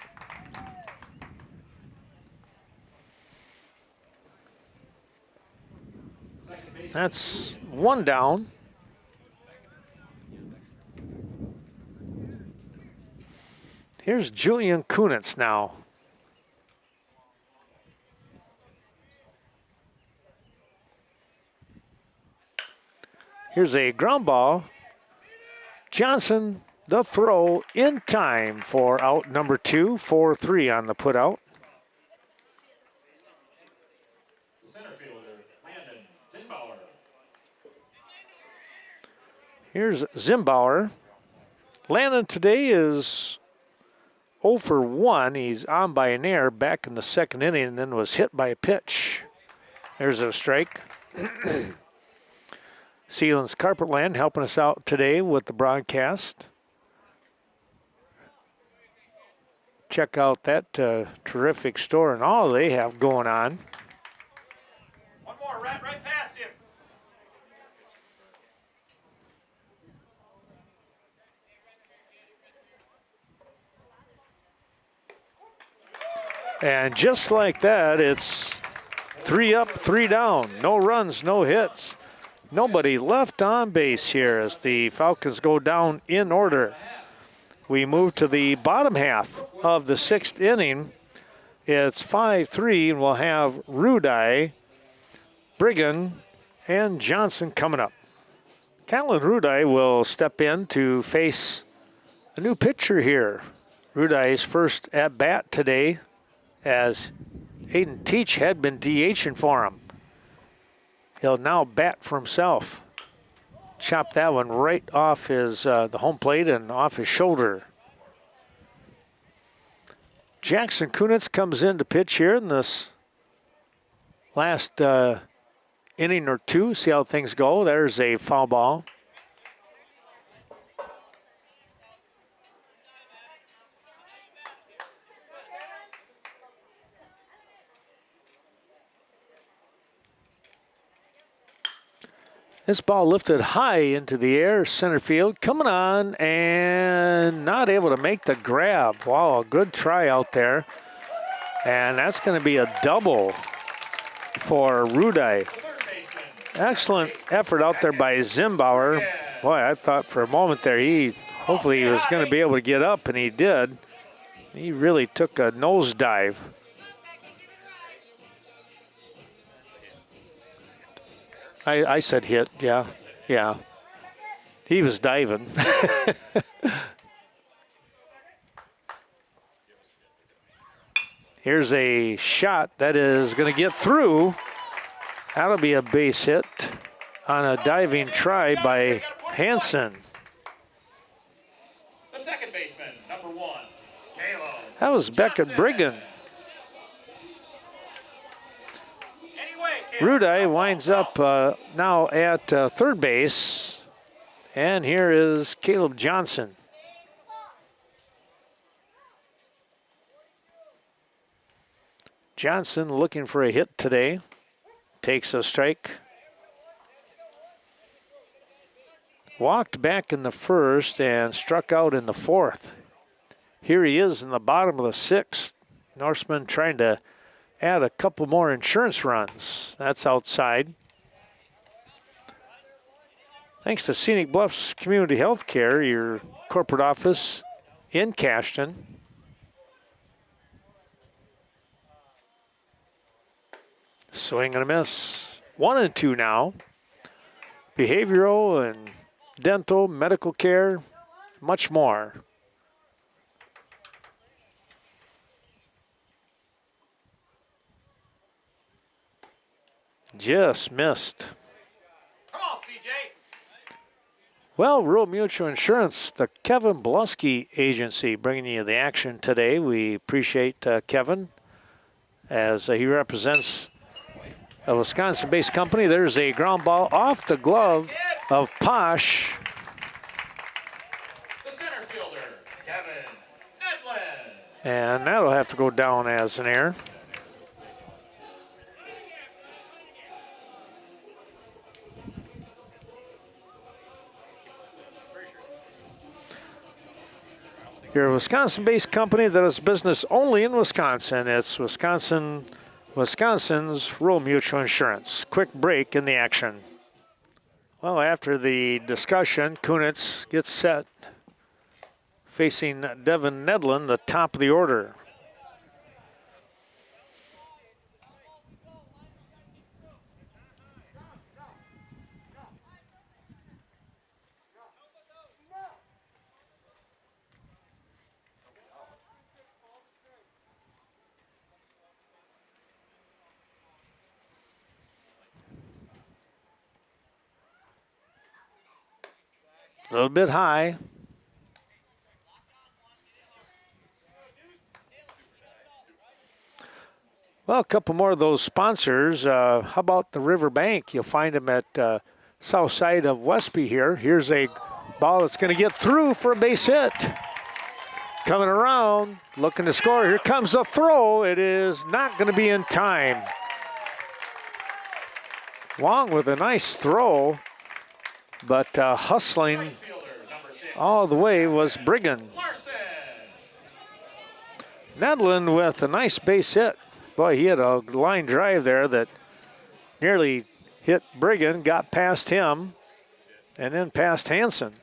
That's 1 down. Here's Julian Kunitz now. Here's a ground ball. Johnson, the throw in time for out number 2, 4-3 on the putout. Center fielder, Landon Zimbauer. Here's Zimbauer. Landon today is 0 for 1. He's on by an error back in the 2nd inning and then was hit by a pitch. There's a strike. Sealands Carpetland helping us out today with the broadcast. Check out that terrific store and all they have going on. One more, Rhett, right past him. And just like that, it's 3 up, 3 down. No runs, no hits. Nobody left on base here as the Falcons go down in order. We move to the bottom half of the 6th inning. It's 5-3, and we'll have Rudai, Brigham, and Johnson coming up. Callan Rudai will step in to face a new pitcher here. Rudai's first at-bat today, as Aiden Teach had been DHing for him. He'll now bat for himself. Chop that one right off his the home plate and off his shoulder. Jackson Kunitz comes in to pitch here in this last inning or 2. See how things go. There's a foul ball. This ball lifted high into the air, center field, coming on and not able to make the grab. Wow, a good try out there. And that's going to be a double for Rudai. Excellent effort out there by Zimbauer. Boy, I thought for a moment there hopefully he was going to be able to get up, and he did. He really took a nosedive. I said hit, yeah. He was diving. Here's a shot that is going to get through. That'll be a base hit on a diving try by Hansen. The second baseman, number 1, Caleb. That was Beckett Brigham. Rudai winds up now at third base. And here is Caleb Johnson. Johnson looking for a hit today. Takes a strike. Walked back in the first and struck out in the fourth. Here he is in the bottom of the sixth. Norsemen trying to add a couple more insurance runs. That's outside. Thanks to Scenic Bluffs Community Healthcare, your corporate office in Cashton. Swing and a miss. 1-2 now. Behavioral and dental, medical care, much more. Just missed. Come on, CJ. Well, Rural Mutual Insurance, the Kevin Blusky Agency, bringing you the action today. We appreciate Kevin as he represents a Wisconsin-based company. There's a ground ball off the glove of Posh. The center fielder, Kevin Nedlin. And that'll have to go down as an error. You're a Wisconsin-based company that does business only in Wisconsin. It's Wisconsin's Rural Mutual Insurance. Quick break in the action. Well, after the discussion, Kunitz gets set, facing Devin Nedlin, the top of the order. A little bit high. Well, a couple more of those sponsors. How about the Riverbank? You'll find them at south side of Westby here. Here's a ball that's going to get through for a base hit. Coming around, looking to score. Here comes the throw. It is not going to be in time. Wong with a nice throw, but hustling all the way was Brigham. Nedlin with a nice base hit. Boy, he had a line drive there that nearly hit Brigham, got past him, and then past Hansen.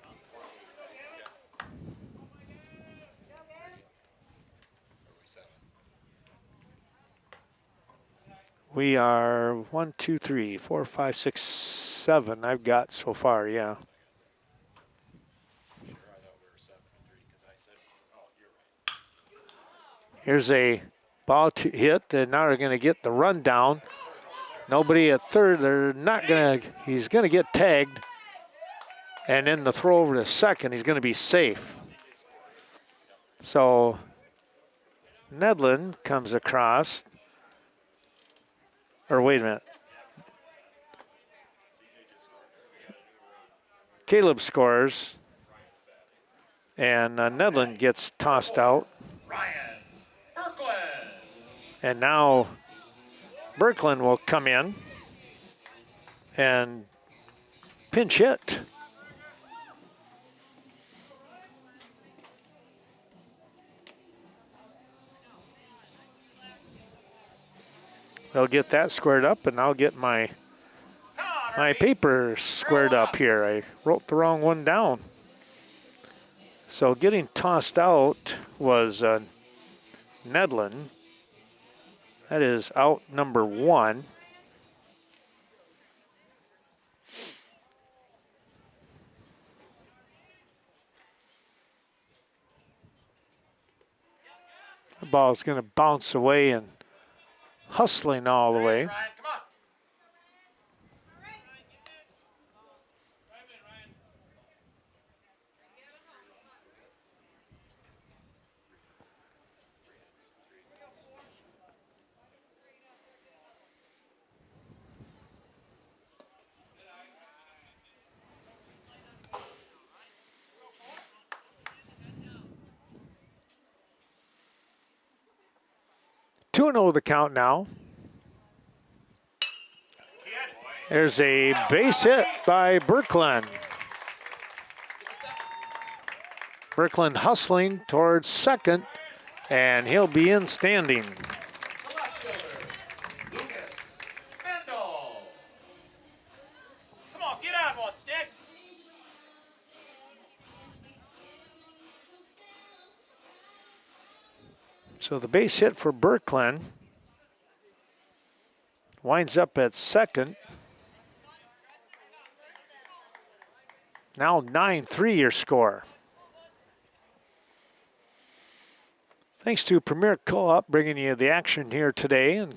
We are 1, 2, 3, 4, 5, 6, 7. I've got so far, yeah. Here's a ball to hit, and now they're going to get the run down. Nobody at third. They're not going to. He's going to get tagged, and then the throw over to second. He's going to be safe. So Nedlin comes across. Or wait a minute. Caleb scores, and Nedlin gets tossed out. Ryan Berkland. And now Berkland will come in and pinch hit. They'll get that squared up, and I'll get my My paper squared up here. I wrote the wrong one down. So getting tossed out was Nedlin. That is out number 1. The ball is going to bounce away and hustling all the way. Ryan, come on. 2-0 the count now. There's a base hit by Birkeland. Birkeland hustling towards second, and he'll be in standing. The left fielder, Lucas Mendel. Come on, get on one, Sticks. So the base hit for Birkeland winds up at second. Now 9-3 your score. Thanks to Premier Co-op bringing you the action here today in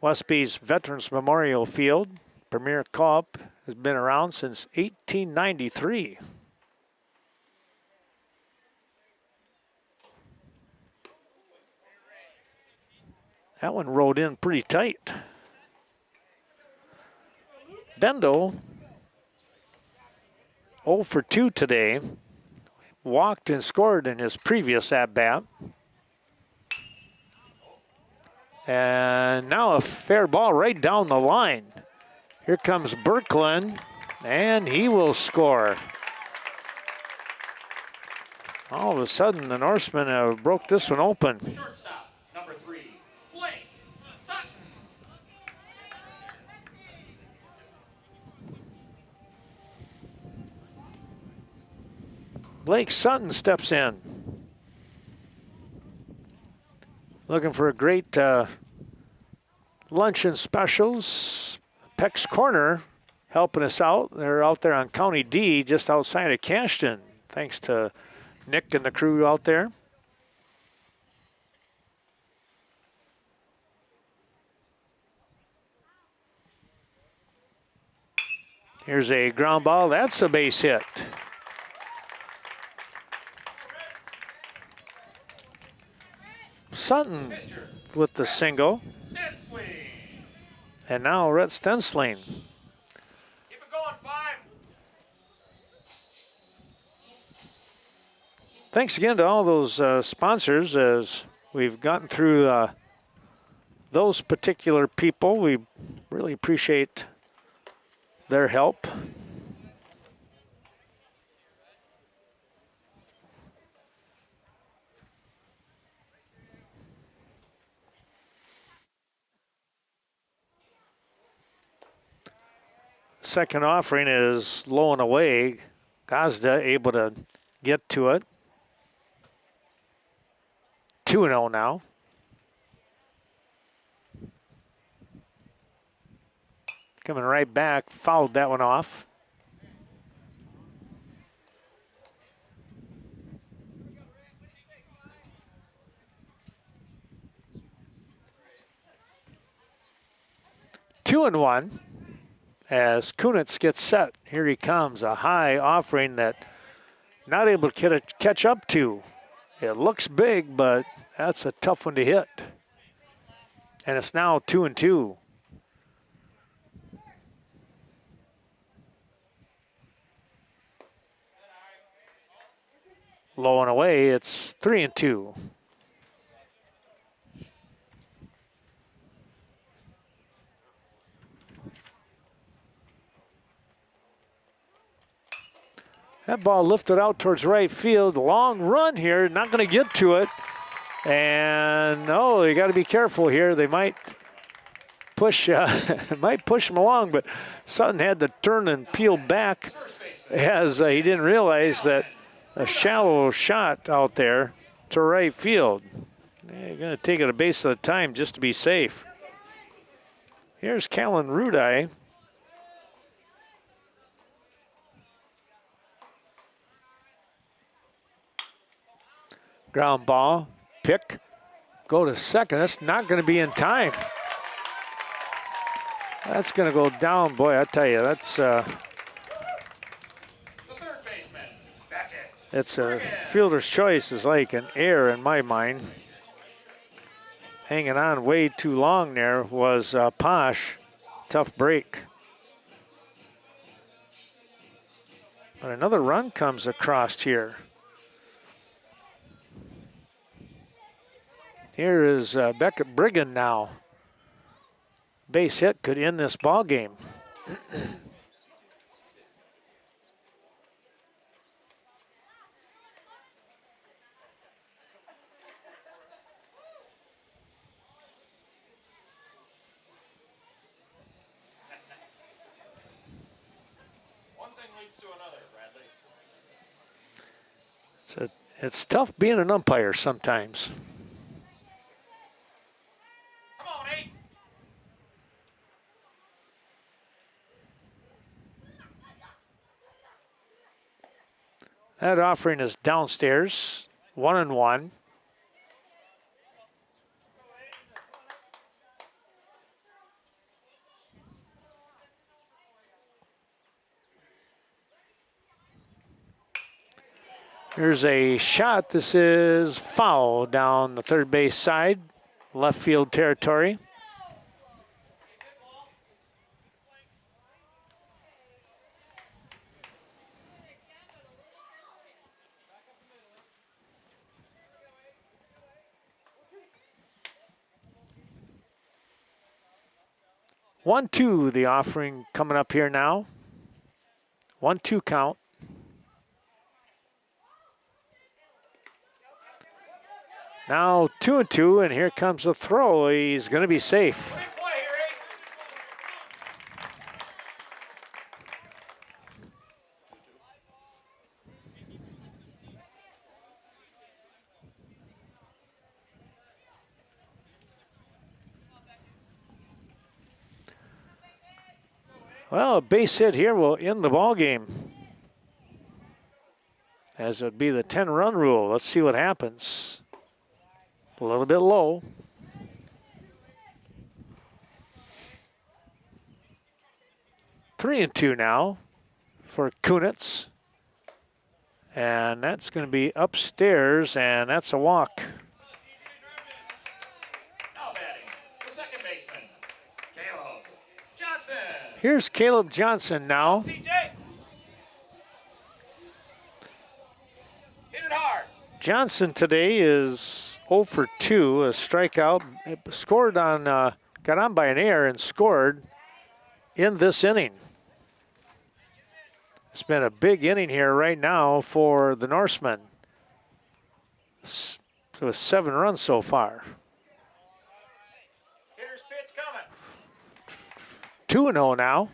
Westby's Veterans Memorial Field. Premier Co-op has been around since 1893. That one rode in pretty tight. Bendel, 0 for 2 today. Walked and scored in his previous at-bat. And now a fair ball right down the line. Here comes Birkeland, and he will score. All of a sudden, the Norsemen have broke this one open. Shortstop, number 3, Blake Sutton. Blake Sutton steps in. Looking for a great luncheon specials. Peck's Corner helping us out. They're out there on County D, just outside of Cashton. Thanks to Nick and the crew out there. Here's a ground ball. That's a base hit. Sutton with the single. Stensling. And now Rhett Stensling. Keep it going, 5. Thanks again to all those sponsors as we've gotten through those particular people. We really appreciate their help. Second offering is low and away. Gazda able to get to it. 2-0 now. Coming right back, fouled that one off. Two and one. As Kunitz gets set, here he comes, a high offering that not able to catch up to. It looks big, but that's a tough one to hit. And it's now 2-2. Low and away, it's 3-2. That ball lifted out towards right field. Long run here, not going to get to it. And, oh, you got to be careful here. They might push him along, but Sutton had to turn and peel back as he didn't realize that a shallow shot out there to right field. They're going to take it a base at a time just to be safe. Here's Callan Rudai. Ground ball, pick, go to second. That's not going to be in time. That's going to go down. Boy, I tell you, that's The third baseman, Beckett. it's a fielder's choice is like an error in my mind. Hanging on way too long there was Posh. Tough break. But another run comes across here. Here is Beckett Brigham now. Base hit could end this ball game. One thing leads to another, Bradley. It's tough being an umpire sometimes. Come on, 8. That offering is downstairs, 1-1. Here's a shot. This is foul down the third base side, left field territory. One, two, the offering coming up here now. 1-2 count. Now 2-2, and here comes the throw. He's going to be safe. Play here, 8. Well, a base hit here will end the ball game, as it would be the 10-run rule. Let's see what happens. A little bit low. Three and two now for Kunitz. And that's going to be upstairs, and that's a walk. Now batting, the second baseman, Caleb Johnson. Here's Caleb Johnson now. CJ. Hit it hard. Johnson today is 0 for 2, a strikeout. Scored on, got on by an error and scored in this inning. It's been a big inning here right now for the Norsemen. It was 7 runs so far. Hitter's pitch coming. 2-0 now.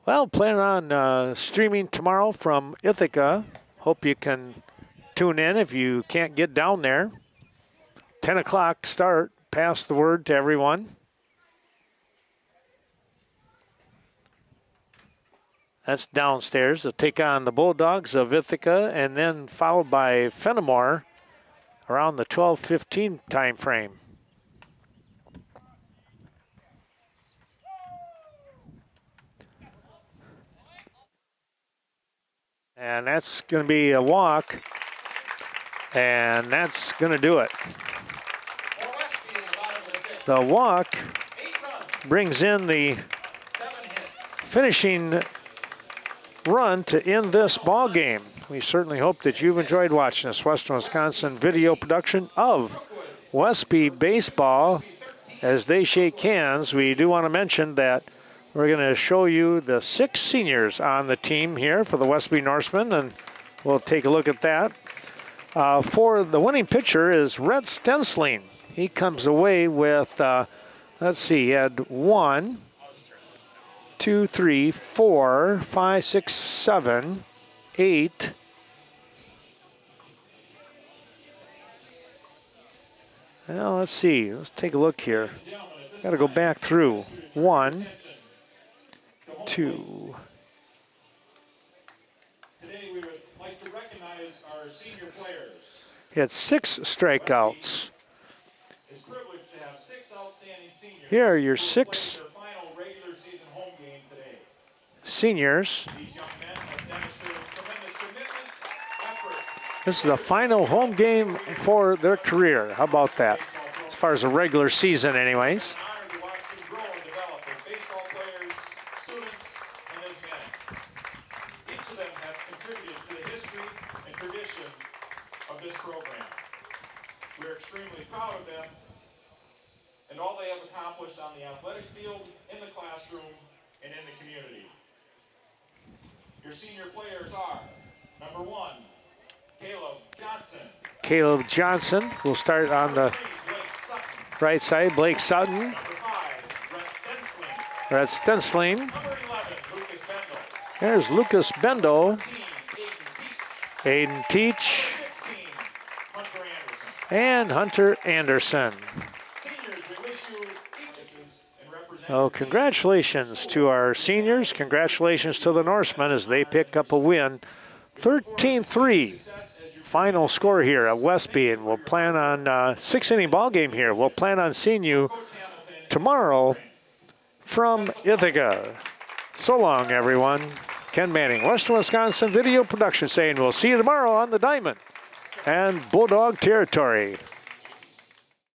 Well, planning on streaming tomorrow from Ithaca. Hope you can tune in if you can't get down there. 10 o'clock start. Pass the word to everyone. That's downstairs. They'll take on the Bulldogs of Ithaca, and then followed by Fenimore around the 12:15 time frame. And that's going to be a walk, and that's going to do it. For Westby in the bottom of the 6th. The walk 8 runs, brings in the 7 hits. finishing run to end this ball game. We certainly hope that you've enjoyed watching this Western Wisconsin video production of Westby baseball. As they shake hands, we do want to mention that we're going to show you the 6 seniors on the team here for the Westby Norsemen, and we'll take a look at that. For the winning pitcher is Rhett Stensling. He comes away with, let's see, he had 1, 2, 3, 4, 5, 6, 7, 8. Well, let's see. Let's take a look here. Got to go back through. 1, 2. Today we would like to recognize our senior players. He had 6 strikeouts. It's privileged to have 6 outstanding seniors. Here are your who 6 played their final regular season home game today. seniors. These young men have demonstrated tremendous commitment, effort. This is the final home game for their career. How about that? As far as the regular season, anyways. It's an honor to watch them grow and develop as baseball players, students, and as men. Each of them have contributed to the history and tradition of this program. We're extremely proud of them and all they have accomplished on the athletic field, in the classroom, and in the community. Your senior players are, number 1, Caleb Johnson. Caleb Johnson will start on the 3, Blake Sutton. right side. Blake Sutton. Number 5, Brett Stensling. Brett Stensling. Number 11, Lucas Bendel. There's Lucas Bendel. 14, Aiden Teach. Aiden Teach. 16, Hunter Anderson. And Hunter Anderson. Seniors, we wish you each and represent. Oh, congratulations to our seniors. Congratulations to the Norsemen as they pick up a win. 13-3. Final score here at Westby, and we'll plan on 6-inning ball game here. We'll plan on seeing you tomorrow from Ithaca. So long, everyone. Ken Manning, Western Wisconsin Video Production, saying we'll see you tomorrow on the Diamond and Bulldog territory.